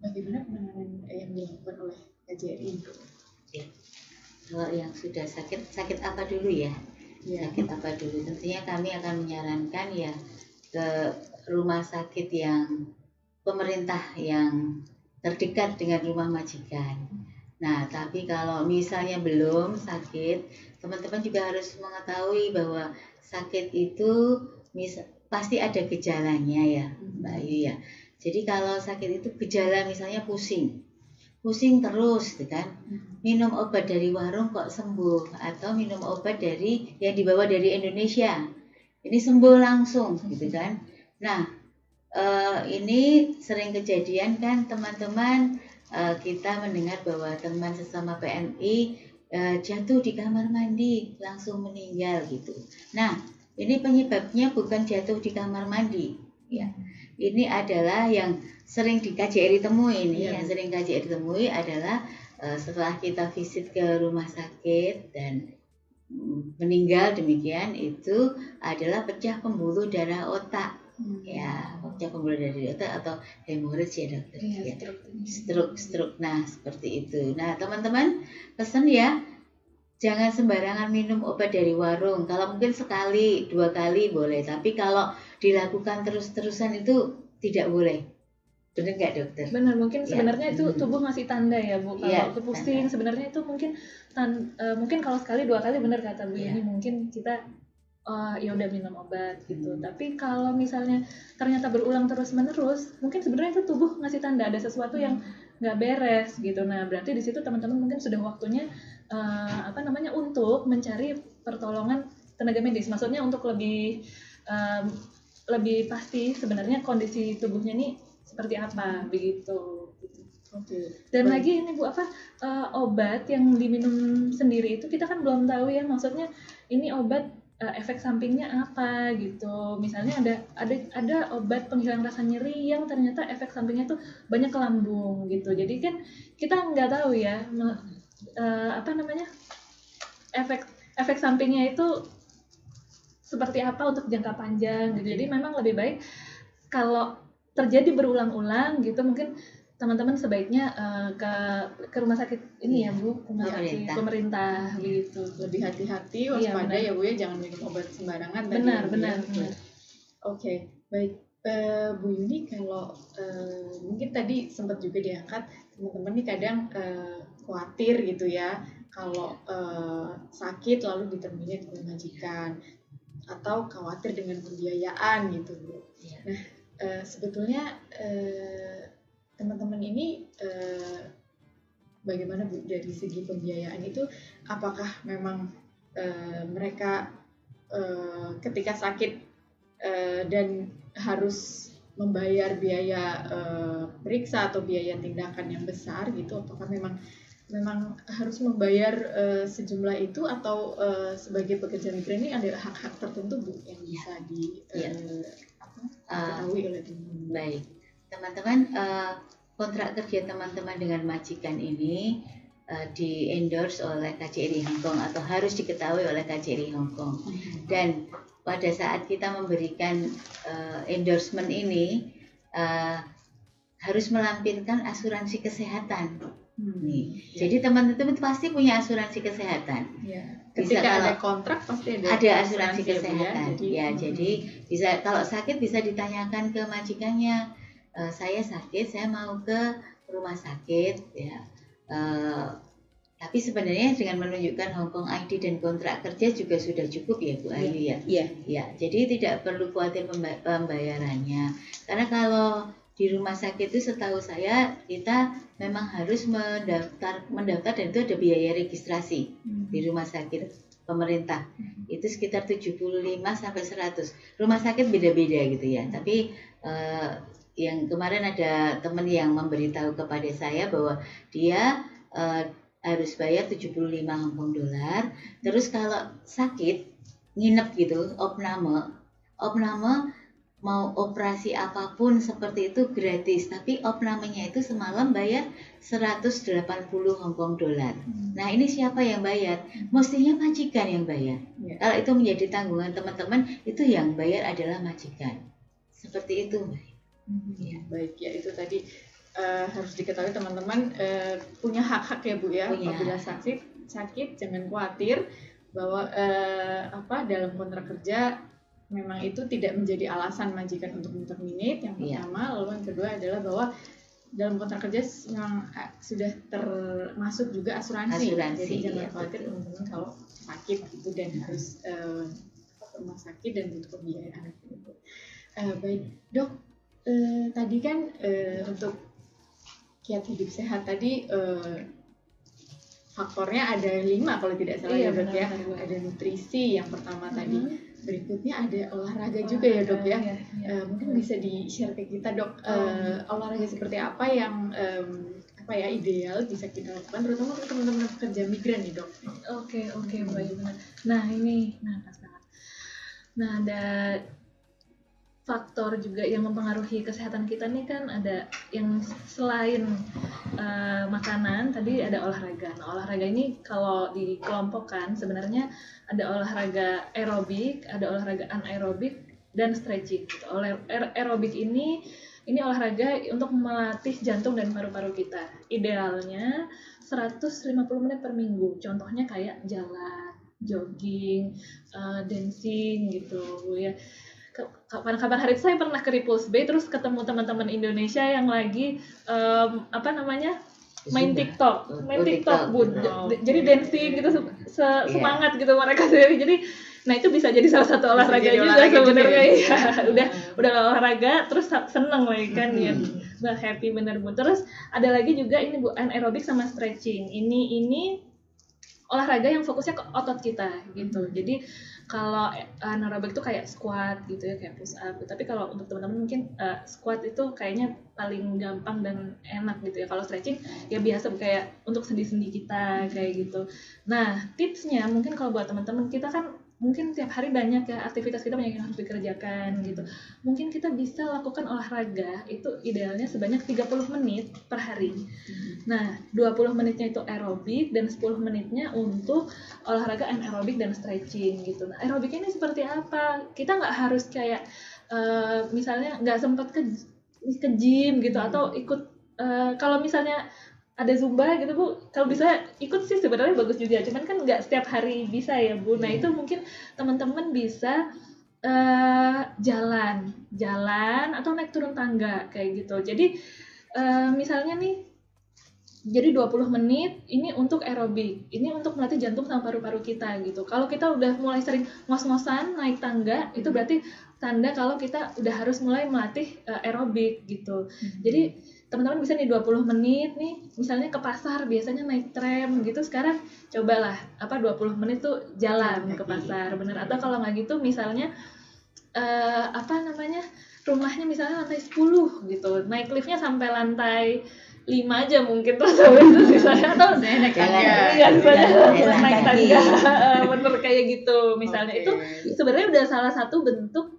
bagaimana penanganan yang dilakukan oleh KJRI itu? Ya. Kalau yang sudah sakit apa dulu ya? Sakit apa dulu? Tentunya kami akan menyarankan ya ke rumah sakit yang pemerintah yang terdekat dengan rumah majikan. Nah, tapi kalau misalnya belum sakit, teman-teman juga harus mengetahui bahwa sakit itu pasti ada gejalanya ya, Mbak Ayu ya. Jadi kalau sakit itu gejala misalnya pusing terus, gitu kan? Minum obat dari warung kok sembuh, atau minum obat yang dibawa dari Indonesia, ini sembuh langsung, gitu kan? Nah, ini sering kejadian kan teman-teman. Kita mendengar bahwa teman sesama PMI jatuh di kamar mandi langsung meninggal gitu. Nah, ini penyebabnya bukan jatuh di kamar mandi ya. Ini adalah yang sering di KJRI temui ini. Yang sering KJRI temui adalah setelah kita visit ke rumah sakit dan meninggal demikian itu adalah pecah pembuluh darah otak. Ya, pecah pembuluh darah otak atau hemorrhage ya dokter. Iya, Ya. Stroke. Nah, seperti itu. Nah, teman-teman pesan ya, jangan sembarangan minum obat dari warung. Kalau mungkin sekali, 2 kali boleh, tapi kalau dilakukan terus-terusan itu tidak boleh. Benar nggak dokter? Benar, mungkin Ya. sebenarnya itu tubuh ngasih tanda ya Bu. Kalau Iya, pusing tanda. sebenarnya itu mungkin mungkin kalau sekali 2 kali benar kata Bu Iya. ini mungkin kita ya udah minum obat gitu. Tapi kalau misalnya ternyata berulang terus-menerus, mungkin sebenarnya itu tubuh ngasih tanda ada sesuatu yang nggak beres gitu. Nah, berarti di situ teman-teman mungkin sudah waktunya untuk mencari pertolongan tenaga medis. Maksudnya untuk lebih pasti sebenarnya kondisi tubuhnya ini seperti apa begitu. Oke. Dan lagi ini Bu obat yang diminum sendiri itu kita kan belum tahu ya, maksudnya ini obat efek sampingnya apa gitu. Misalnya ada obat penghilang rasa nyeri yang ternyata efek sampingnya tuh banyak ke lambung gitu. Jadi kan kita nggak tahu ya efek sampingnya itu seperti apa untuk jangka panjang gitu. Jadi memang lebih baik kalau terjadi berulang-ulang gitu, mungkin teman-teman sebaiknya ke rumah sakit ini ya Bu, rumah sakit pemerintah gitu. Lebih hati-hati, waspada ya Bu ya, jangan minum obat sembarangan. Benar. Oke, baik. Bu Yuni, kalau mungkin tadi sempat juga diangkat, teman-teman nih kadang khawatir gitu ya, kalau sakit lalu diterminate oleh majikan, atau khawatir dengan pembiayaan gitu Bu. Nah, sebetulnya teman-teman ini bagaimana Bu dari segi pembiayaan itu, apakah memang mereka ketika sakit dan harus membayar biaya periksa atau biaya tindakan yang besar gitu, apakah memang harus membayar sejumlah itu, atau sebagai pekerja migran ini ada hak-hak tertentu Bu yang bisa diketahui oleh teman-teman? Baik, teman-teman, kontrak kerja teman-teman dengan majikan ini di endorse oleh KJRI Hong Kong atau harus diketahui oleh KJRI Hong Kong. Dan pada saat kita memberikan endorsement ini harus melampirkan asuransi kesehatan. Jadi teman-teman pasti punya asuransi kesehatan. Ketika ada kontrak pasti ada asuransi kesehatan. Jadi bisa, kalau sakit bisa ditanyakan ke majikannya. Saya sakit, saya mau ke rumah sakit ya. Tapi sebenarnya dengan menunjukkan Hong Kong ID dan kontrak kerja juga sudah cukup ya Bu Ayu ya. Ya, jadi tidak perlu khawatir pembayarannya. Karena kalau di rumah sakit itu setahu saya kita memang harus mendaftar dan itu ada biaya registrasi di rumah sakit pemerintah. Itu sekitar 75 sampai 100. Rumah sakit beda-beda gitu ya. Tapi yang kemarin ada teman yang memberitahu kepada saya bahwa dia harus bayar 75 Hong Kong dolar. Terus kalau sakit nginep gitu, opname mau operasi apapun seperti itu gratis, tapi opnamenya itu semalam bayar 180 Hong Kong dolar. Nah, ini siapa yang bayar? Mestinya majikan yang bayar. Kalau itu menjadi tanggungan teman-teman, itu yang bayar adalah majikan. Seperti itu, Mbak. Baik, ya itu tadi harus diketahui teman-teman, punya hak-hak ya Bu ya. Apabila sakit jangan khawatir bahwa dalam kontrak kerja memang itu tidak menjadi alasan majikan untuk terminate, yang pertama. Lalu yang kedua adalah bahwa dalam kontrak kerja memang sudah termasuk juga asuransi. Jadi jangan khawatir teman-teman kalau sakit gitu dan harus rumah sakit dan butuh pembiayaan gitu. Baik Dok, tadi kan untuk kiat hidup sehat tadi faktornya ada 5 kalau tidak salah ya Dok ya. Ada nutrisi yang pertama tadi. Berikutnya ada olahraga juga ya Dok ya. Mungkin bisa di-share ke kita Dok, olahraga seperti apa yang ideal bisa kita lakukan, terutama untuk teman-teman pekerja migran nih Dok. Oke, baik benar. Nah ini, pas banget. Nah faktor juga yang mempengaruhi kesehatan kita nih kan ada yang selain makanan, tadi ada olahraga. Nah, olahraga ini kalau dikelompokkan sebenarnya ada olahraga aerobik, ada olahraga anaerobik dan stretching. Aerobik ini olahraga untuk melatih jantung dan paru-paru kita. Idealnya 150 menit per minggu. Contohnya kayak jalan, jogging, dancing gitu ya. Kapan-kapan hari itu saya pernah ke Repulse Bay terus ketemu teman-teman Indonesia yang lagi main TikTok, Bun. Jadi dancing gitu semangat gitu mereka sendiri. Jadi nah itu bisa jadi salah satu olahraga juga sebenarnya ya. Udah olahraga terus seneng lagi kan ya. Happy bener Bu. Terus ada lagi juga ini Bu, anaerobik sama stretching. Ini olahraga yang fokusnya ke otot kita gitu. Jadi kalau anaerobik itu kayak squat gitu ya, kayak push up. Tapi kalau untuk teman-teman mungkin squat itu kayaknya paling gampang dan enak gitu ya. Kalau stretching ya biasa kayak untuk sendi-sendi kita kayak gitu. Nah, tipsnya mungkin kalau buat teman-teman kita kan mungkin tiap hari banyak ya aktivitas kita banyak yang harus dikerjakan gitu. Mungkin kita bisa lakukan olahraga itu idealnya sebanyak 30 menit per hari. Nah, 20 menitnya itu aerobik dan 10 menitnya untuk olahraga anaerobik dan stretching gitu. Nah, aerobik ini seperti apa? Kita nggak harus kayak misalnya nggak sempat ke gym gitu atau ikut kalau misalnya ada Zumba gitu Bu, kalau bisa ikut sih sebenarnya bagus juga, cuman kan nggak setiap hari bisa ya Bu. Nah itu mungkin teman-teman bisa jalan atau naik turun tangga kayak gitu. Jadi misalnya nih, jadi 20 menit ini untuk aerobik, ini untuk melatih jantung sama paru-paru kita gitu. Kalau kita udah mulai sering ngos-ngosan naik tangga, itu berarti tanda kalau kita udah harus mulai melatih aerobik gitu. Jadi teman-teman bisa nih 20 menit nih, misalnya ke pasar biasanya naik tram gitu, sekarang cobalah 20 menit tuh jalan ke pasar, bener. Atau kalau nggak gitu misalnya rumahnya misalnya lantai 10 gitu, naik liftnya sampai lantai 5 aja mungkin, terus habis itu sisanya atau naik tangga bener kayak gitu misalnya. Itu sebenarnya udah salah satu bentuk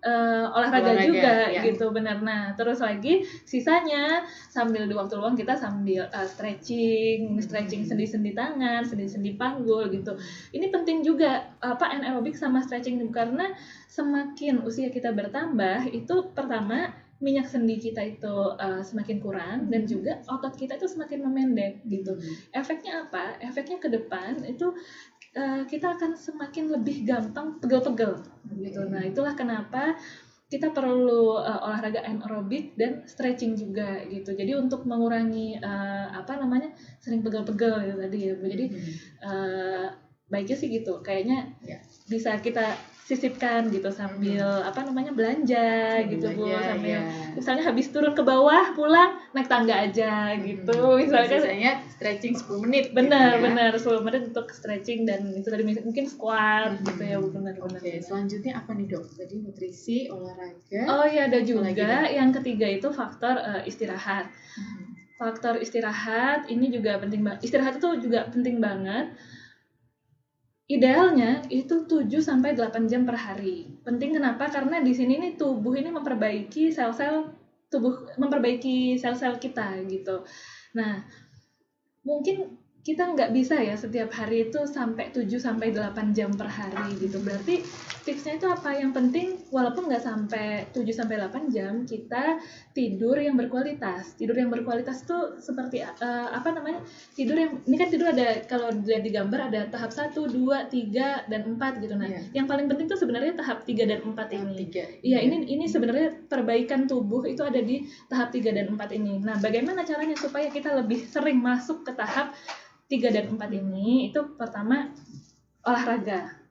olahraga juga ya. Gitu bener. Nah terus lagi sisanya sambil di waktu luang kita sambil stretching sendi-sendi tangan, sendi-sendi panggul gitu. Ini penting juga anaerobik sama stretching karena semakin usia kita bertambah itu pertama minyak sendi kita itu semakin kurang dan juga otot kita itu semakin memendek gitu. Efeknya apa? Efeknya ke depan itu kita akan semakin lebih gampang pegel-pegel gitu. Nah, itulah kenapa kita perlu olahraga anaerobik dan stretching juga gitu. Jadi untuk mengurangi sering pegel-pegel gitu tadi ya. Jadi baiknya sih gitu. Kayaknya bisa kita sisipkan gitu sambil belanja gitu Bu, sambil misalnya habis turun ke bawah pulang naik tangga aja gitu. Misalnya stretching 10 menit. Benar 10 menit untuk stretching dan itu tadi mungkin squat gitu ya Bu, benar. Oke, selanjutnya apa nih Dok? Tadi nutrisi, olahraga. Oh iya, ada juga yang ketiga itu faktor istirahat. Faktor istirahat ini juga penting banget. Istirahat itu juga penting banget. Idealnya itu 7-8 jam per hari. Penting kenapa? Karena di sini nih tubuh ini memperbaiki sel-sel kita gitu. Nah, mungkin kita nggak bisa ya setiap hari itu sampai 7-8 jam per hari gitu. Berarti tipsnya itu apa? Yang penting walaupun nggak sampai 7-8 jam, kita tidur yang berkualitas. Tidur yang berkualitas itu seperti tidur yang ini kan tidur ada, kalau dilihat di gambar ada tahap 1, 2, 3 dan 4 gitu. Nah, yang paling penting tuh sebenarnya tahap 3 dan 4 ini. Iya, ini sebenarnya perbaikan tubuh itu ada di tahap 3 dan 4 ini. Nah, bagaimana caranya supaya kita lebih sering masuk ke tahap 3 dan 4 ini? Itu pertama olahraga.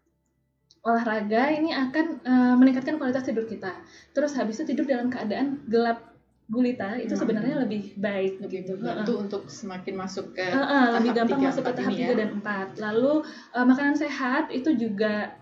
Olahraga ini akan meningkatkan kualitas tidur kita. Terus habis itu tidur dalam keadaan gelap gulita itu sebenarnya lebih baik gitu. Itu untuk semakin masuk ke lebih gampang 3, masuk ke tahap 3 ya. dan 4. Lalu makanan sehat itu juga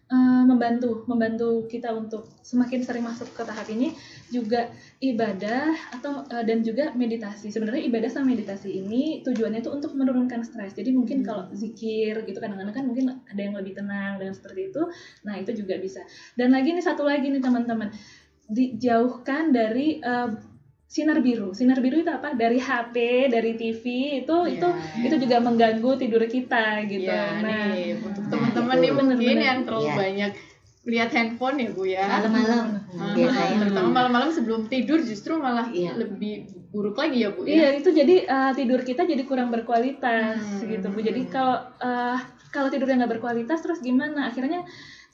membantu kita untuk semakin sering masuk ke tahap ini juga ibadah atau dan juga meditasi. Sebenarnya ibadah sama meditasi ini tujuannya itu untuk menurunkan stres. Jadi mungkin kalau zikir gitu kadang-kadang kan mungkin ada yang lebih tenang dan seperti itu. Nah, itu juga bisa. Dan lagi nih satu lagi nih teman-teman. Dijauhkan dari sinar biru. Sinar biru itu apa? Dari HP, dari TV itu juga mengganggu tidur kita gitu. Ya, Nah, nih untuk teman-teman nih mungkin bener-bener. yang terlalu banyak lihat handphone ya Bu ya. Malam-malam biasanya Terutama malam-malam sebelum tidur justru malah Iya. lebih buruk lagi ya Bu ya. Iya, itu jadi tidur kita jadi kurang berkualitas gitu Bu. Jadi kalau tidurnya nggak berkualitas terus gimana? Akhirnya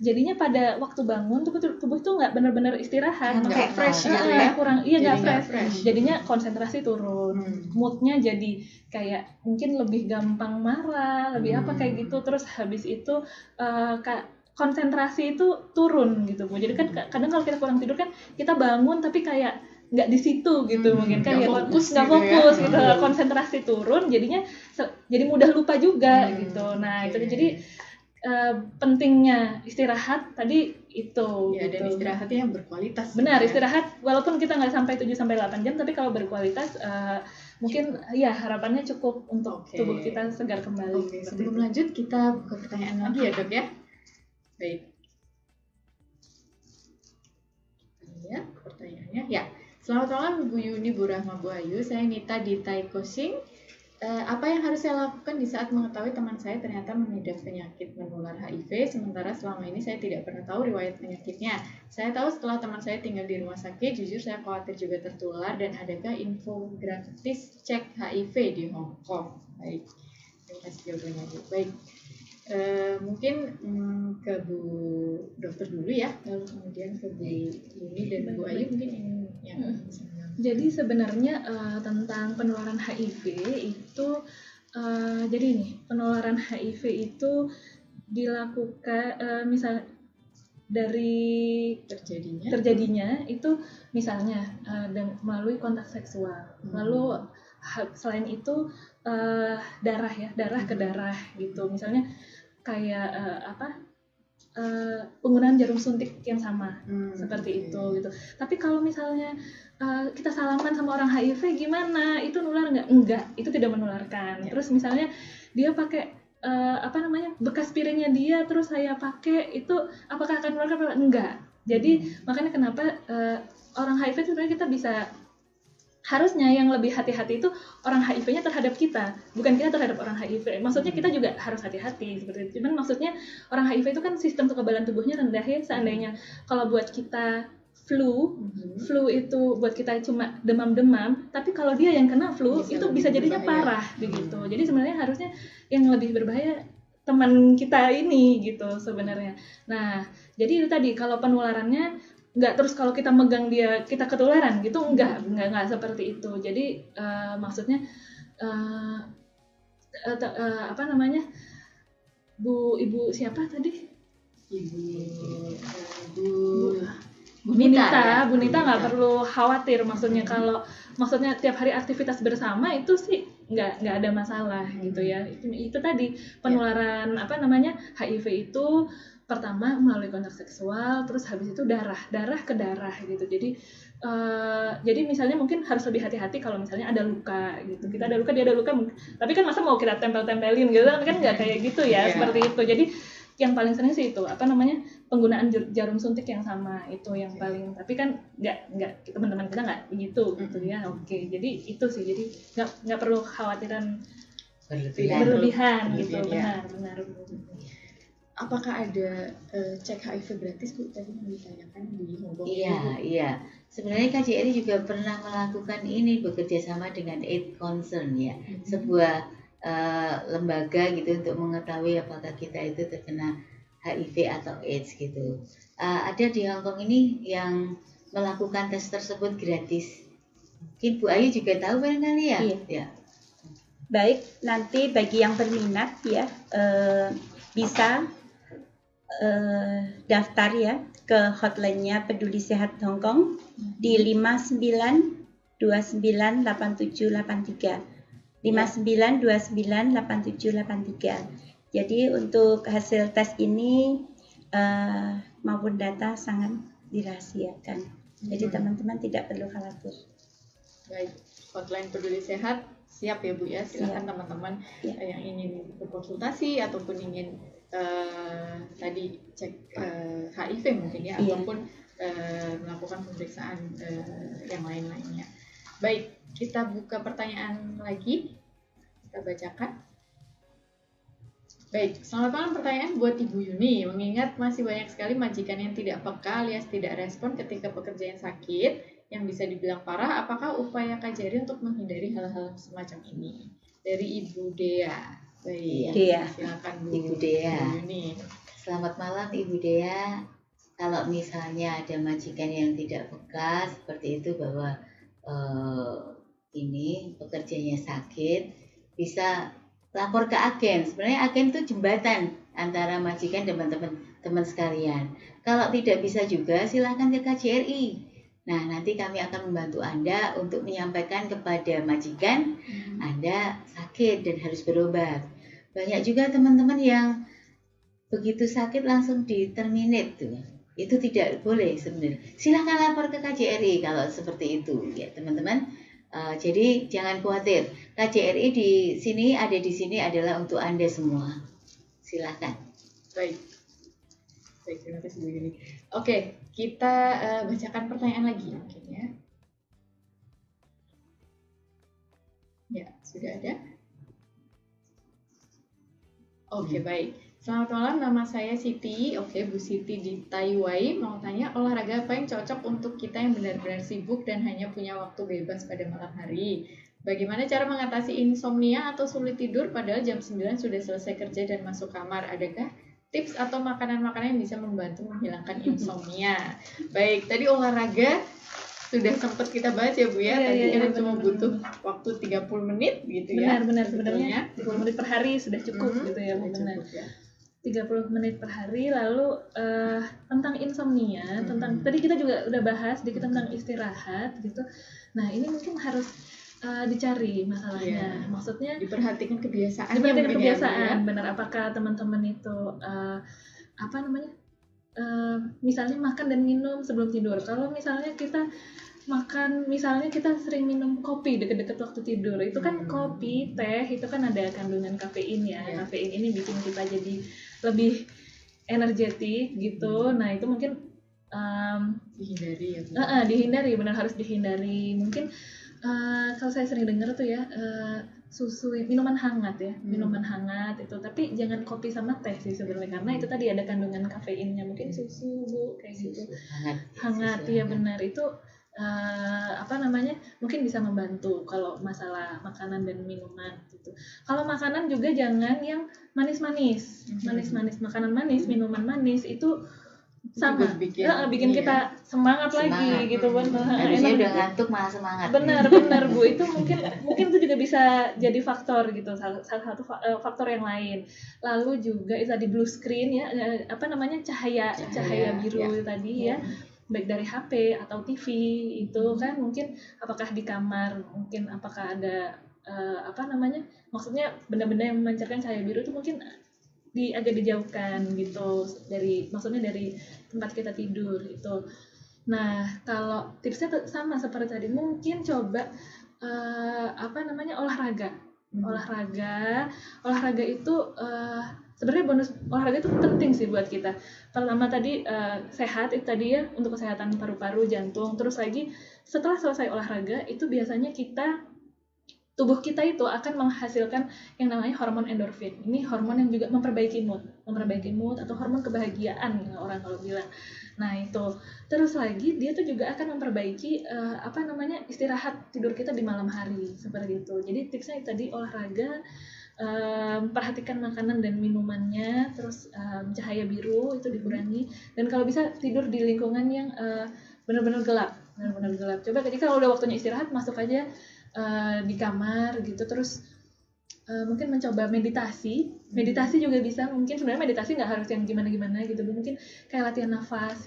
jadinya pada waktu bangun tubuh tuh nggak benar-benar istirahat, Nggak makanya fresh gitu ya. kurang, Jadi nggak nggak fresh. fresh. Jadinya konsentrasi turun, moodnya jadi kayak mungkin lebih gampang marah, lebih apa kayak gitu. Terus habis itu konsentrasi itu turun gitu Bu. Jadi kan kadang kalau kita kurang tidur kan kita bangun tapi kayak nggak di situ gitu mungkin kan nggak ya fokus nggak gitu fokus ya. gitu, konsentrasi turun jadinya jadi mudah lupa juga gitu. Nah itu jadi pentingnya istirahat tadi itu Ya, gitu. dan istirahatnya yang berkualitas. Benar, ya. istirahat walaupun kita nggak sampai 7-8 jam tapi kalau berkualitas mungkin ya harapannya cukup untuk Oke. tubuh kita segar kembali. Oke, sebelum lanjut kita buka pertanyaan lagi ya Dok ya. Baik. Ya, pertanyaannya. Ya, selamat malam Bu Yuni, Bu Rahma, Bu Ayu. Saya Nita di Taikosing. Apa yang harus saya lakukan di saat mengetahui teman saya ternyata mengidap penyakit menular HIV, sementara selama ini saya tidak pernah tahu riwayat penyakitnya. Saya tahu setelah teman saya tinggal di rumah sakit, jujur saya khawatir juga tertular, dan adakah info gratis cek HIV di Hong Kong? Baik, terima kasih jawabannya Bu. Baik, mungkin ke Bu Dokter dulu ya, lalu kemudian ke Bu Yuni dan Bu Ayu mungkin ingin yang Jadi sebenarnya tentang penularan HIV itu jadi ini penularan HIV itu dilakukan misal dari terjadinya itu misalnya melalui kontak seksual. Lalu selain itu darah ke darah gitu. Misalnya kayak penggunaan jarum suntik yang sama seperti itu gitu. Tapi kalau misalnya kita salaman sama orang HIV gimana? Itu nular nggak? Enggak, itu tidak menularkan. Terus misalnya dia pakai bekas piringnya dia, terus saya pakai itu, apakah akan menularkan? Enggak. Jadi makanya kenapa orang HIV sebenarnya kita bisa harusnya yang lebih hati-hati itu orang HIV-nya terhadap kita, bukan kita terhadap orang HIV. Maksudnya kita juga harus hati-hati seperti itu. Cuman maksudnya orang HIV itu kan sistem kekebalan tubuhnya rendah ya. Seandainya kalau buat kita flu itu buat kita cuma demam-demam, tapi kalau dia yang kena flu itu bisa jadinya parah begitu. Jadi sebenarnya harusnya yang lebih berbahaya teman kita ini gitu sebenarnya. Nah, jadi itu tadi kalau penularannya nggak terus kalau kita megang dia kita ketularan gitu, enggak seperti itu. Jadi maksudnya ibu siapa tadi? Bu Nita nggak perlu khawatir. Maksudnya kalau tiap hari aktivitas bersama itu sih nggak ada masalah gitu ya. Itu tadi penularan HIV itu pertama melalui kontak seksual, terus habis itu darah ke darah gitu. Jadi misalnya mungkin harus lebih hati-hati kalau misalnya ada luka gitu. Kita ada luka, dia ada luka, tapi kan masa mau kita tempel-tempelin gitu kan nggak kayak gitu ya. Seperti itu. Jadi yang paling sering sih itu penggunaan jarum suntik yang sama itu yang paling, tapi kan nggak teman-teman kita nggak begitu gitu ya. Oke, jadi itu sih, jadi nggak perlu khawatiran berlebihan gitu. Benar. Apakah ada cek HIV gratis Bu tadi yang ditanyakan di Hong Kong? Iya. Sebenarnya KJRI juga pernah melakukan ini, bekerja sama dengan AIDS Concern ya, sebuah lembaga gitu untuk mengetahui apakah kita itu terkena HIV atau AIDS gitu. Ada di Hong Kong ini yang melakukan tes tersebut gratis. Mungkin Bu Ayu juga tahu barangkali ya? Iya. Baik, nanti bagi yang berminat ya bisa daftar ya ke hotline-nya Peduli Sehat Hong Kong di 59298783. 59298783. Jadi untuk hasil tes ini maupun data sangat dirahasiakan. Jadi teman-teman tidak perlu khawatir. Baik, hotline peduli sehat siap ya Bu ya. Silakan Siap. teman-teman Ya. yang ingin berkonsultasi ataupun ingin tadi cek HIV mungkin ya, Iya. ataupun melakukan pemeriksaan yang lain-lainnya. Baik, kita buka pertanyaan lagi. Kita bacakan. Baik, selamat malam. Pertanyaan buat Ibu Yuni. Mengingat masih banyak sekali majikan yang tidak peka alias tidak respon ketika pekerjaan sakit yang bisa dibilang parah, apakah upaya KJRI untuk menghindari hal-hal semacam ini? Dari Ibu Dea. Baik, Dea. silakan Bu. Ibu Dea. Bu Yuni. Selamat malam Ibu Dea. Kalau misalnya ada majikan yang tidak peka seperti itu bahwa ini pekerjanya sakit, bisa lapor ke agen. Sebenarnya agen itu jembatan antara majikan dan teman-teman sekalian. Kalau tidak bisa juga silahkan ke KJRI. Nah, nanti kami akan membantu Anda untuk menyampaikan kepada majikan Anda sakit dan harus berobat. Banyak juga teman-teman yang begitu sakit langsung di-terminate tuh. Itu tidak boleh sebenarnya. Silahkan lapor ke KJRI kalau seperti itu ya teman-teman. Jadi jangan khawatir. KJRI di sini adalah untuk Anda semua. Silahkan. Baik. Baik, terima kasih Bu Yuni. Oke, kita bacakan pertanyaan lagi mungkin ya. Ya, sudah ada. Oke, baik. Selamat malam, nama saya Siti. Oke, Bu Siti di Taiwai. Mau tanya, olahraga apa yang cocok untuk kita yang benar-benar sibuk dan hanya punya waktu bebas pada malam hari? Bagaimana cara mengatasi insomnia atau sulit tidur padahal jam 9 sudah selesai kerja dan masuk kamar? Adakah tips atau makanan-makanan yang bisa membantu menghilangkan insomnia? Baik, tadi olahraga sudah sempat kita bahas ya Bu ya. Tadi kan cuma butuh waktu 30 menit gitu ya. Benar sebetulnya. sebenarnya 30 menit per hari sudah cukup gitu ya Bu. Benar. Cukup, ya. 30 menit per hari. Lalu tentang insomnia, tentang tadi kita juga udah bahas sedikit tentang istirahat gitu. Nah, ini mungkin harus dicari masalahnya. Maksudnya diperhatikan kebiasaan. Benar, apakah teman-teman itu misalnya makan dan minum sebelum tidur. Kalau misalnya kita sering minum kopi deket-deket waktu tidur, itu kan kopi, teh itu kan ada kandungan kafein ya. Kafein ini bikin kita jadi lebih energetik gitu. Nah, itu mungkin dihindari ya Bu. Dihindari, benar, harus dihindari. Mungkin kalau saya sering dengar tuh ya, susu, minuman hangat ya, minuman hangat itu, tapi jangan kopi sama teh sih sebenarnya, karena itu tadi ada kandungan kafeinnya. Mungkin susu Bu, kayak gitu, hangat ya, benar, itu mungkin bisa membantu kalau masalah makanan dan minuman gitu. Kalau makanan juga jangan yang manis-manis, makanan manis, minuman manis itu sama bikin kita semangat lagi gitu. Harusnya udah ngantuk malah semangat. Benar Bu, itu mungkin itu juga bisa jadi faktor gitu, salah satu faktor yang lain. Lalu juga itu tadi blue screen ya, cahaya biru tadi ya, baik dari HP atau TV itu kan, mungkin apakah di kamar, mungkin apakah ada maksudnya benda-benda yang memancarkan cahaya biru itu mungkin agak dijauhkan gitu dari tempat kita tidur itu. Nah, kalau tipsnya sama seperti tadi, mungkin coba olahraga. Olahraga itu sebenarnya bonus olahraga itu penting sih buat kita. Pertama tadi sehat itu tadi ya, untuk kesehatan paru-paru, jantung. Terus lagi setelah selesai olahraga itu biasanya tubuh kita itu akan menghasilkan yang namanya hormon endorfin. Ini hormon yang juga memperbaiki mood atau hormon kebahagiaan orang kalau bilang. Nah, itu. Terus lagi dia tuh juga akan memperbaiki istirahat tidur kita di malam hari seperti itu. Jadi tipsnya tadi olahraga, perhatikan makanan dan minumannya, terus cahaya biru itu dikurangi, dan kalau bisa tidur di lingkungan yang benar-benar gelap. Coba ketika kalau udah waktunya istirahat, masuk aja di kamar gitu, terus mungkin mencoba meditasi juga bisa. Mungkin sebenarnya meditasi nggak harus yang gimana gitu, mungkin kayak latihan nafas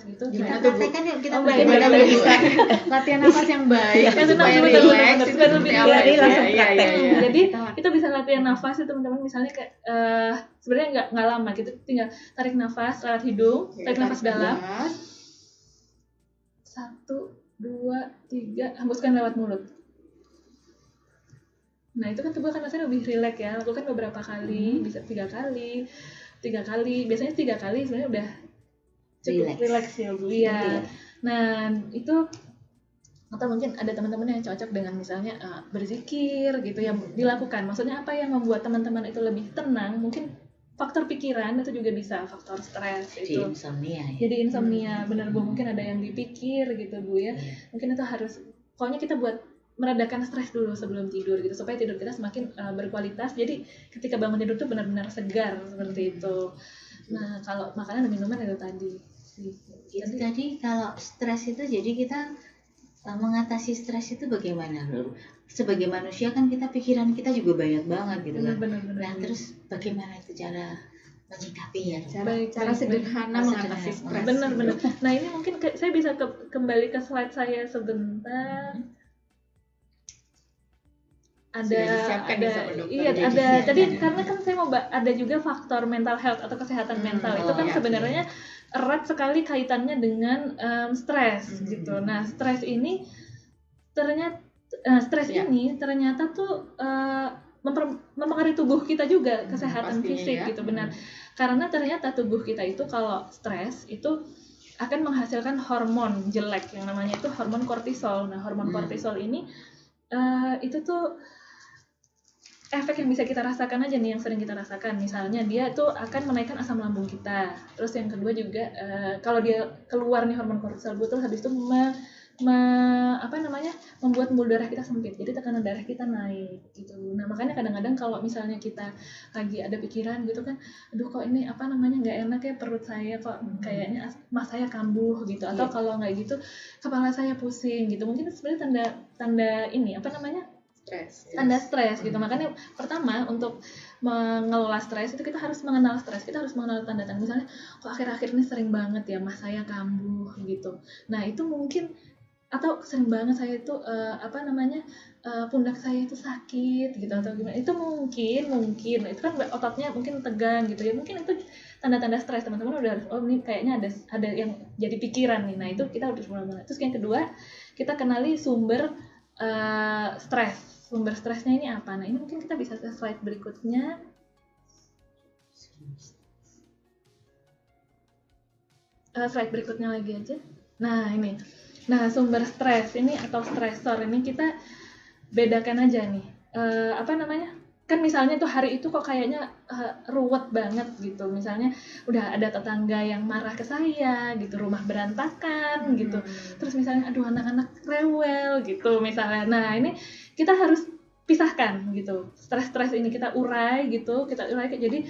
gitu. Kita Gimana tuh, Bu? praktekkan yuk, kita Bagaimana praktekkan. bisa latihan nafas yang baik Latihan supaya nafas, betul, relax betul, itu betul, seperti betul. apa Jadi itu? langsung Iya. Jadi kita bisa latihan nafas itu teman-teman, misalnya kayak sebenarnya nggak lama gitu, tinggal tarik nafas lewat hidung, tarik nafas dalam, 1, 2, 3, hembuskan lewat mulut. Nah itu kan tubuh kan rasanya lebih rileks ya, lakukan beberapa kali, bisa 3 kali, biasanya 3 kali sebenarnya udah cukup rileks ya Bu. Iya. Nah itu, atau mungkin ada teman-teman yang cocok dengan misalnya berzikir gitu yang dilakukan. Maksudnya apa yang membuat teman-teman itu lebih tenang, mungkin faktor pikiran itu juga bisa, faktor stres itu. Jadi insomnia ya. Jadi insomnia, benar Bu, mungkin ada yang dipikir gitu Bu ya. Mungkin itu harus, pokoknya kita buat meredakan stres dulu sebelum tidur gitu, supaya tidur kita semakin berkualitas. Jadi ketika bangun tidur tuh benar-benar segar seperti itu. Nah kalau makanan dan minuman itu tadi. Jadi kalau stres itu, jadi kita mengatasi stres itu bagaimana? Sebagai manusia kan kita pikiran kita juga banyak banget gitu kan. Benar. Nah terus bagaimana itu cara menyikapinya? Cara sederhana mengatasi stres. Benar. Nah ini mungkin saya bisa kembali ke slide saya sebentar. Ada tadi karena kan saya mau ada juga faktor mental health atau kesehatan mental. Itu kan sebenarnya erat sekali kaitannya dengan stres gitu. Nah stres ini ternyata tuh mempengaruhi tubuh kita juga, kesehatan fisik gitu, benar. Karena ternyata tubuh kita itu kalau stres itu akan menghasilkan hormon jelek yang namanya itu hormon kortisol. Nah hormon kortisol ini itu tuh efek yang bisa kita rasakan aja nih, yang sering kita rasakan. Misalnya dia tuh akan menaikkan asam lambung kita. Terus yang kedua juga kalau dia keluar nih hormon kortisol, terus habis itu membuat pembuluh darah kita sempit. Jadi tekanan darah kita naik gitu. Nah, makanya kadang-kadang kalau misalnya kita lagi ada pikiran gitu kan, aduh kok ini nggak enak ya perut saya, kok kayaknya mas saya kambuh gitu, atau kalau nggak gitu kepala saya pusing gitu. Mungkin sebenarnya tanda ini tanda stres gitu. Makanya pertama untuk mengelola stres itu kita harus mengenal stres, kita harus mengenal tanda-tanda. Misalnya kok akhir-akhir ini sering banget ya mas saya kambuh gitu. Nah itu mungkin, atau sering banget saya itu pundak saya itu sakit gitu atau gimana. Itu mungkin itu kan ototnya mungkin tegang gitu ya. Mungkin itu tanda-tanda stres. Teman-teman udah harus, oh ini kayaknya ada yang jadi pikiran nih. Nah itu kita harus mulai. Terus yang kedua, kita kenali sumber stres. Sumber stresnya ini apa? Nah ini mungkin kita bisa ke slide berikutnya. Slide berikutnya lagi aja. Nah ini, sumber stres ini atau stresor ini kita bedakan aja nih. Kan misalnya tuh hari itu kok kayaknya ruwet banget gitu. Misalnya udah ada tetangga yang marah ke saya gitu, rumah berantakan gitu. Terus misalnya aduh anak-anak rewel gitu misalnya. Nah ini kita harus pisahkan gitu. Stres-stres ini kita urai gitu. Jadi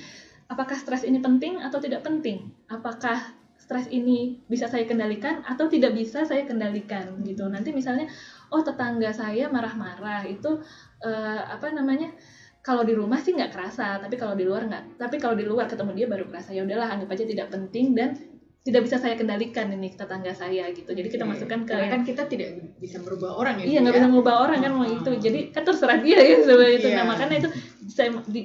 apakah stres ini penting atau tidak penting? Apakah stres ini bisa saya kendalikan atau tidak bisa saya kendalikan gitu. Nanti misalnya tetangga saya marah-marah itu kalau di rumah sih nggak kerasa, tapi kalau di luar nggak. Tapi kalau di luar ketemu dia baru kerasa. Ya udahlah, anggap aja tidak penting dan tidak bisa saya kendalikan ini tetangga saya gitu. Jadi kita masukkan ke, karena kan kita tidak bisa merubah orang ya. Iya, nggak bisa merubah orang kan mau itu. Jadi kan terserah dia ya sebenarnya itu. Nah makanya itu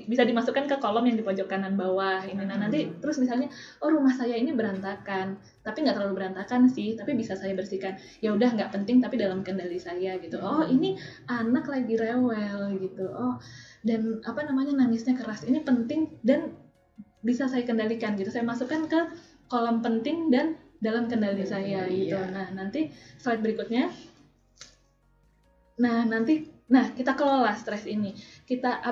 bisa dimasukkan ke kolom yang di pojok kanan bawah ini. Nah nanti terus misalnya rumah saya ini berantakan, tapi nggak terlalu berantakan sih, tapi bisa saya bersihkan. Ya udah nggak penting tapi dalam kendali saya gitu. Ini anak lagi rewel gitu. Dan nangisnya keras. Ini penting dan bisa saya kendalikan gitu. Saya masukkan ke kolom penting dan dalam kendali saya gitu. Nah nanti slide berikutnya. Nah kita kelola stres ini. Kita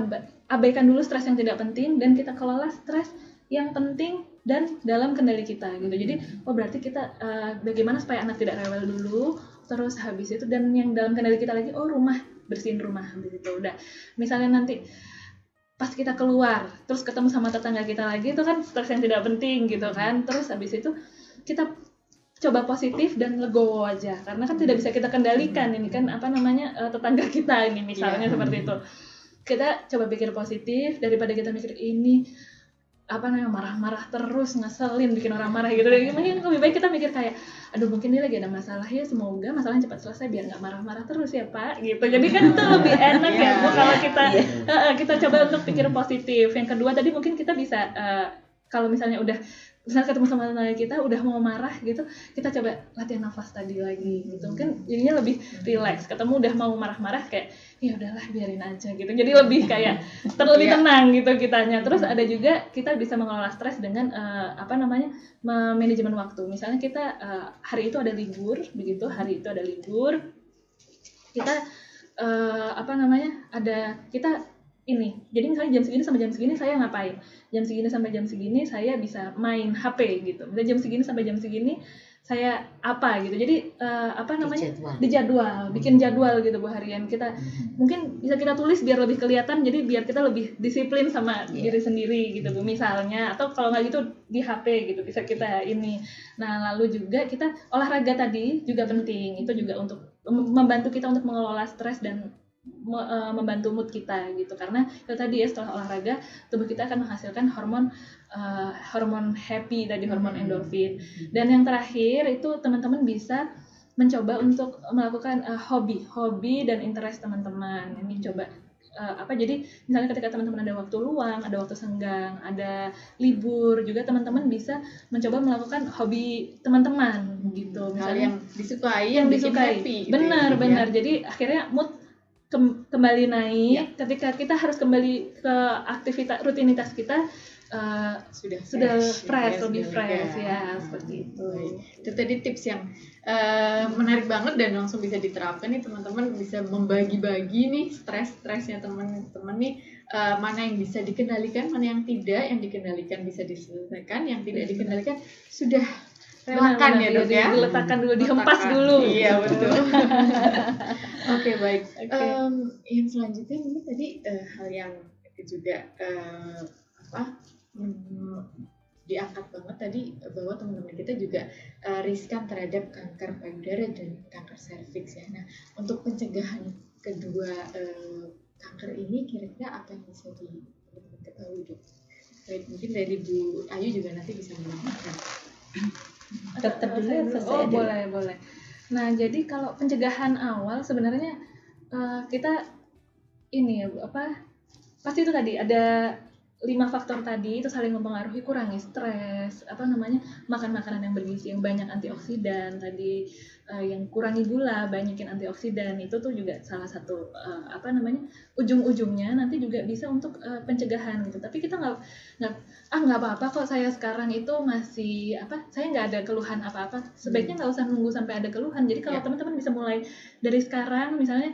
abaikan dulu stres yang tidak penting dan kita kelola stres yang penting dan dalam kendali kita gitu. Jadi berarti kita bagaimana supaya anak tidak rewel dulu. Terus habis itu dan yang dalam kendali kita lagi, bersihin rumah habis itu udah. Misalnya nanti pas kita keluar terus ketemu sama tetangga kita lagi, itu kan stres yang tidak penting gitu kan. Terus habis itu kita coba positif dan legowo aja, karena kan tidak bisa kita kendalikan ini kan tetangga kita ini misalnya seperti itu. kita coba pikir positif daripada kita mikir ini apa namanya marah-marah terus, ngeselin, bikin orang marah gitu. Jadi mungkin lebih baik kita mikir kayak, aduh mungkin ini lagi ada masalah ya, semoga masalahnya cepat selesai biar nggak marah-marah terus ya Pak gitu. Jadi kan itu lebih enak ya Bu kalau kita coba untuk pikir positif. Yang kedua tadi mungkin kita bisa kalau misalnya udah misalnya ketemu sama teman kita udah mau marah gitu, kita coba latihan nafas tadi lagi gitu. Mungkin jadinya lebih relax. Ketemu udah mau marah-marah kayak ya udahlah biarin aja gitu. Jadi lebih kayak lebih tenang gitu kitanya. Terus ada juga kita bisa mengelola stres dengan manajemen waktu. Misalnya kita hari itu ada libur begitu, hari itu ada libur. Kita kita ini, jadi misalnya jam segini sampai jam segini saya ngapain, jam segini sampai jam segini saya bisa main HP gitu, misalnya jam segini sampai jam segini saya apa gitu, jadi dijadwal, bikin jadwal gitu Bu harian kita, mungkin bisa kita tulis biar lebih kelihatan, jadi biar kita lebih disiplin sama diri sendiri gitu Bu misalnya, atau kalau nggak gitu di HP gitu bisa kita ini. Nah lalu juga kita olahraga tadi juga penting, itu juga untuk membantu kita untuk mengelola stres dan membantu mood kita gitu, karena itu tadi ya setelah olahraga tubuh kita akan menghasilkan hormon happy tadi, hormon endorfin. Dan yang terakhir itu teman-teman bisa mencoba untuk melakukan hobi dan interest teman-teman. Ini coba jadi misalnya ketika teman-teman ada waktu luang, ada waktu senggang, ada libur juga teman-teman bisa mencoba melakukan hobi teman-teman gitu, misalnya yang disukai happy, benar. Jadi akhirnya mood kembali naik ketika kita harus kembali ke aktivitas rutinitas kita sudah fresh, lebih fresh ya seperti itu. Itu tadi tips yang menarik banget dan langsung bisa diterapkan nih teman-teman, bisa membagi-bagi nih stresnya teman-teman nih, mana yang bisa dikendalikan, mana yang tidak, yang dikendalikan bisa diselesaikan, yang tidak dikendalikan sudah relakan ya Dok ya, diletakkan dulu, dihempas dulu. Iya betul. Oke, baik. Yang selanjutnya ini tadi hal yang juga diangkat banget tadi, bahwa teman-teman kita juga riskan terhadap kanker payudara dan kanker serviks ya. Nah, untuk pencegahan kedua kanker ini kira-kira apa yang bisa diketahui Dok? Baik, mungkin dari Bu Ayu juga nanti bisa menambahkan. Dokter dulu atau saya boleh. Nah jadi kalau pencegahan awal sebenarnya kita ini ya pasti itu tadi ada 5 faktor tadi itu saling mempengaruhi, kurangi stres, makan makanan yang bergizi yang banyak antioksidan tadi, yang kurangi gula, banyakin antioksidan, itu tuh juga salah satu ujung-ujungnya nanti juga bisa untuk pencegahan gitu. Tapi kita nggak apa-apa kok, saya sekarang itu masih saya nggak ada keluhan apa-apa, sebaiknya nggak usah nunggu sampai ada keluhan. Jadi kalau teman-teman bisa mulai dari sekarang, misalnya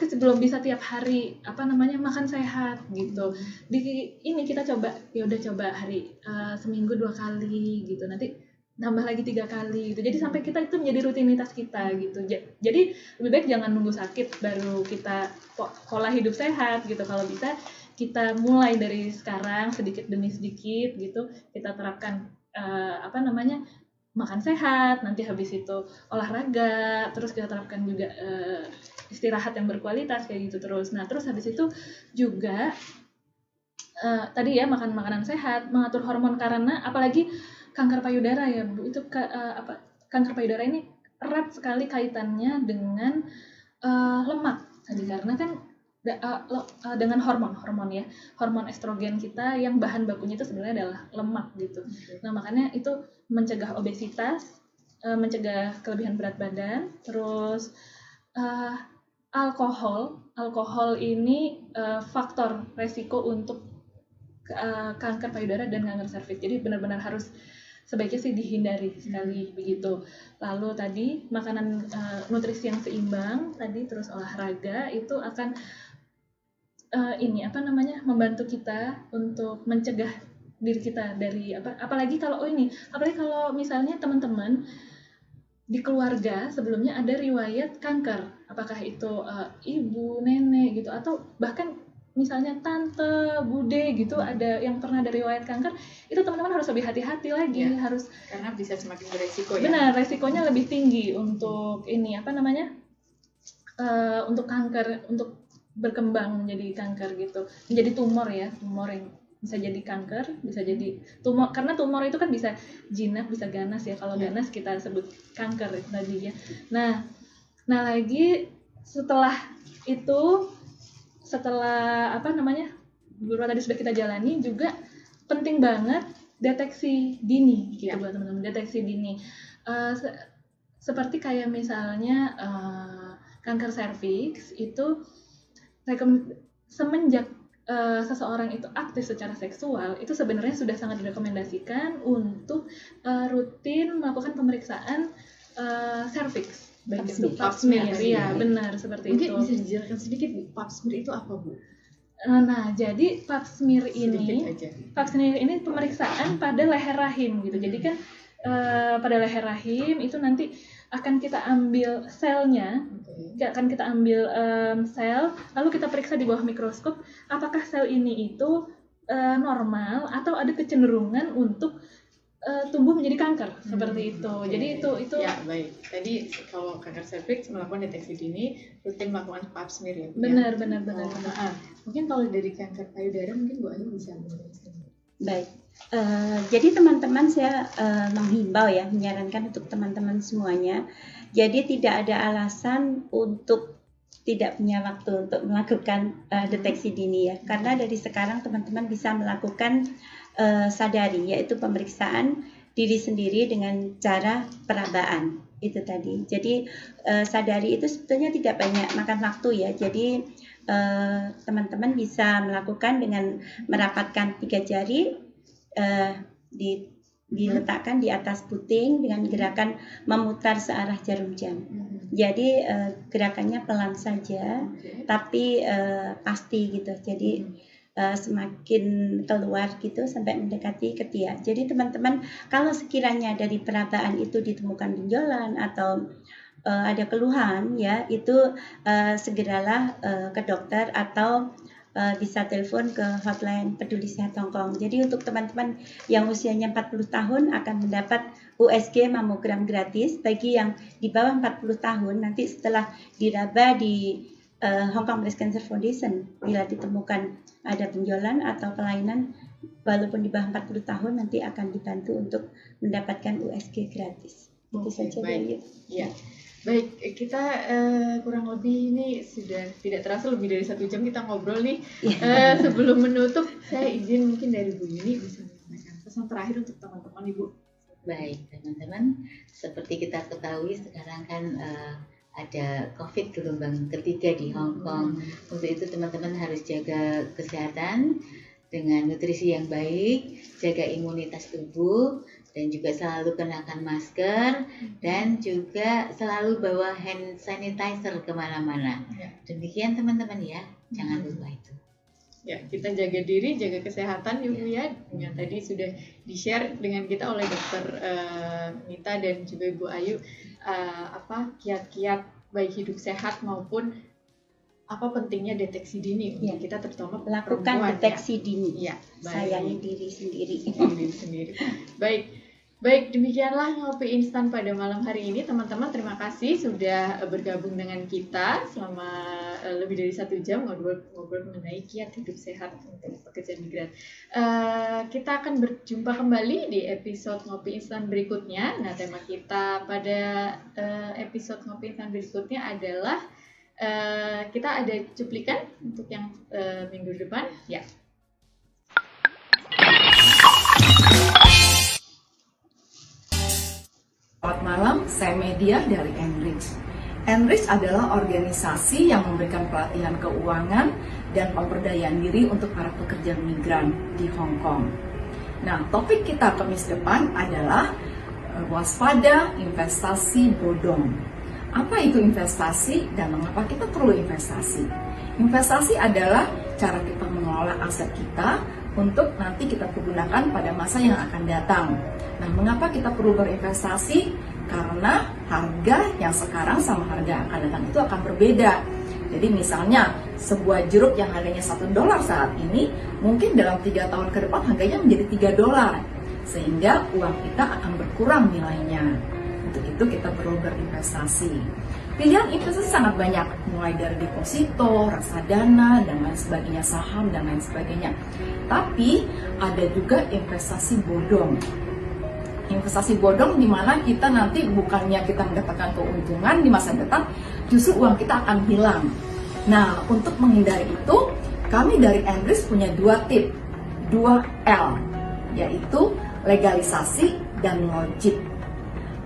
sebelum bisa tiap hari makan sehat gitu. Ini kita coba hari seminggu 2 kali gitu, nanti nambah lagi 3 kali gitu. Jadi sampai kita itu menjadi rutinitas kita gitu. Jadi lebih baik jangan nunggu sakit baru kita pola hidup sehat gitu. Kalau bisa kita mulai dari sekarang sedikit demi sedikit gitu, kita terapkan makan sehat, nanti habis itu olahraga, terus kita terapkan juga istirahat yang berkualitas kayak gitu terus. Nah terus habis itu juga tadi ya makan makanan sehat, mengatur hormon, karena apalagi kanker payudara ya Bu, itu kanker payudara ini erat sekali kaitannya dengan lemak tadi, karena kan dengan hormon estrogen kita yang bahan bakunya itu sebenarnya adalah lemak gitu. Nah makanya itu mencegah obesitas, mencegah kelebihan berat badan, terus alkohol ini faktor resiko untuk kanker payudara dan kanker serviks. Jadi benar-benar harus sebaiknya sih dihindari sekali begitu. Lalu tadi makanan nutrisi yang seimbang tadi, terus olahraga itu akan membantu kita untuk mencegah diri kita dari apalagi kalau misalnya teman-teman di keluarga sebelumnya ada riwayat kanker, apakah itu ibu, nenek gitu, atau bahkan misalnya tante, bude gitu, ada yang pernah ada riwayat kanker, itu teman-teman harus lebih hati-hati lagi, karena bisa semakin beresiko ya. Benar, resikonya lebih tinggi untuk untuk kanker, untuk berkembang menjadi kanker gitu, menjadi tumor ya, tumor yang bisa jadi kanker, bisa jadi tumor, karena tumor itu kan bisa jinak, bisa ganas ya. Kalau ganas kita sebut kanker tadi ya. Nah lagi setelah itu, setelah beberapa tadi sudah kita jalani, juga penting banget deteksi dini gitu buat teman-teman. Deteksi dini seperti kayak misalnya kanker serviks itu semenjak seseorang itu aktif secara seksual, itu sebenarnya sudah sangat direkomendasikan untuk rutin melakukan pemeriksaan serviks, baik itu pap smear. Ya, benar seperti Mungkin itu. bisa dijelaskan sedikit Bu, pap smear itu apa Bu? Nah, jadi pap smear ini pemeriksaan pada leher rahim gitu. Jadi kan pada leher rahim itu nanti akan kita ambil selnya, akan kita ambil sel, lalu kita periksa di bawah mikroskop apakah sel ini itu normal atau ada kecenderungan untuk tumbuh menjadi kanker seperti itu. Jadi itu ya baik. Tadi kalau kanker serviks melakukan deteksi dini, rutin melakukan pap smear ya. Benar. Mungkin kalau dari kanker payudara mungkin Bu Ayu bisa menjelaskan. Baik. Jadi teman-teman saya menghimbau ya, menyarankan untuk teman-teman semuanya. Jadi tidak ada alasan untuk tidak punya waktu untuk melakukan deteksi dini ya. Karena dari sekarang teman-teman bisa melakukan sadari, yaitu pemeriksaan diri sendiri dengan cara perabaan itu tadi. Jadi sadari itu sebetulnya tidak banyak makan waktu ya. Jadi teman-teman bisa melakukan dengan merapatkan 3 jari, diletakkan di atas puting dengan gerakan memutar searah jarum jam. Jadi gerakannya pelan saja, tapi pasti gitu. Jadi semakin keluar gitu sampai mendekati ketiak. Jadi teman-teman, kalau sekiranya dari perabaan itu ditemukan benjolan atau ada keluhan ya, itu segeralah ke dokter atau bisa telepon ke hotline Peduli Sehat Hongkong. Jadi untuk teman-teman yang usianya 40 tahun akan mendapat USG mamogram gratis. Bagi yang di bawah 40 tahun, nanti setelah diraba di Hong Kong Breast Cancer Foundation, bila ditemukan ada benjolan atau kelainan walaupun di bawah 40 tahun, nanti akan dibantu untuk mendapatkan USG gratis. Itu saja. Baik. Ya. Baik, kita kurang lebih ini sudah tidak terasa lebih dari 1 jam kita ngobrol nih. Sebelum menutup, saya izin mungkin dari Bu Yuni bisa menyampaikan pesan terakhir untuk teman-teman Ibu. Baik, teman-teman, seperti kita ketahui sekarang kan ada COVID gelombang ketiga di Hong Kong. Untuk itu teman-teman harus jaga kesehatan dengan nutrisi yang baik, jaga imunitas tubuh, dan juga selalu kenakan masker, dan juga selalu bawa hand sanitizer kemana-mana. Demikian teman-teman ya, jangan lupa itu. Ya, kita jaga diri, jaga kesehatan Ibu ya. Yang tadi sudah di-share dengan kita oleh Dr. Mita dan juga Ibu Ayu, kiat-kiat baik hidup sehat maupun apa pentingnya deteksi dini untuk kita, terutama lakukan perempuan, deteksi dini. Ya, sayangi diri sendiri. Baik, demikianlah Ngopi Instan pada malam hari ini. Teman-teman, terima kasih sudah bergabung dengan kita selama lebih dari 1 jam ngobrol mengenai kiat hidup sehat untuk pekerja migran. Kita akan berjumpa kembali di episode Ngopi Instan berikutnya. Nah, tema kita pada episode Ngopi Instan berikutnya adalah kita ada cuplikan untuk yang minggu depan. Ya. Selamat malam, saya Media dari Enrich. Enrich adalah organisasi yang memberikan pelatihan keuangan dan pemberdayaan diri untuk para pekerja migran di Hong Kong. Nah, topik kita Kamis depan adalah waspada investasi bodong. Apa itu investasi dan mengapa kita perlu investasi? Investasi adalah cara kita mengelola aset kita untuk nanti kita pergunakan pada masa yang akan datang. Nah, mengapa kita perlu berinvestasi? Karena harga yang sekarang sama harga yang akan datang itu akan berbeda. Jadi misalnya sebuah jeruk yang harganya $1 saat ini, mungkin dalam 3 tahun ke depan harganya menjadi $3. Sehingga uang kita akan berkurang nilainya. Untuk itu kita perlu berinvestasi. Pilihan investasi sangat banyak, mulai dari deposito, reksadana, dan lain sebagainya, saham, dan lain sebagainya. Tapi ada juga investasi bodong. Investasi bodong di mana kita nanti bukannya kita mendapatkan keuntungan di masa depan, justru uang kita akan hilang. Nah, untuk menghindari itu, kami dari Enrich punya 2 tip, 2L, yaitu legalisasi dan logik.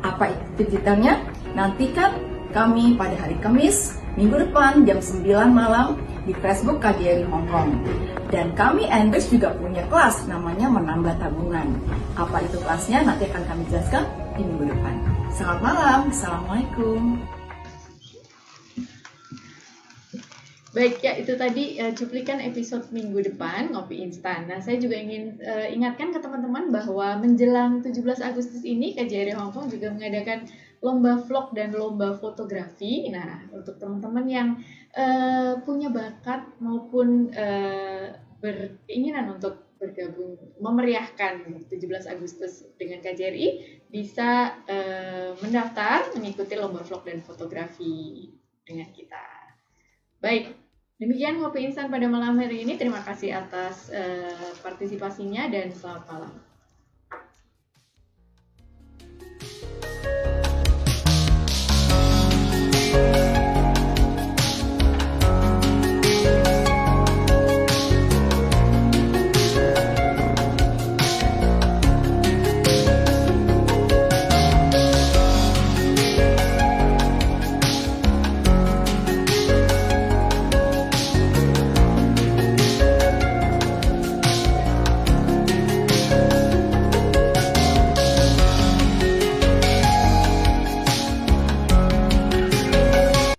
Apa itu detailnya? Nantikan kami pada hari Kamis, minggu depan jam 9 malam di Facebook KJRI Hong Kong. Dan kami Enrich juga punya kelas namanya Menambah Tabungan. Apa itu kelasnya? Nanti akan kami jelaskan di minggu depan. Selamat malam, Assalamualaikum. Baik, ya itu tadi cuplikan episode minggu depan Ngopi Instan. Nah, saya juga ingin ingatkan ke teman-teman bahwa menjelang 17 Agustus ini KJRI Hong Kong juga mengadakan lomba vlog dan lomba fotografi. Nah, untuk teman-teman yang punya bakat maupun beringinan untuk bergabung memeriahkan 17 Agustus dengan KJRI, bisa mendaftar mengikuti lomba vlog dan fotografi dengan kita. Baik. Demikian Ngopi Instan pada malam hari ini. Terima kasih atas partisipasinya dan selamat malam.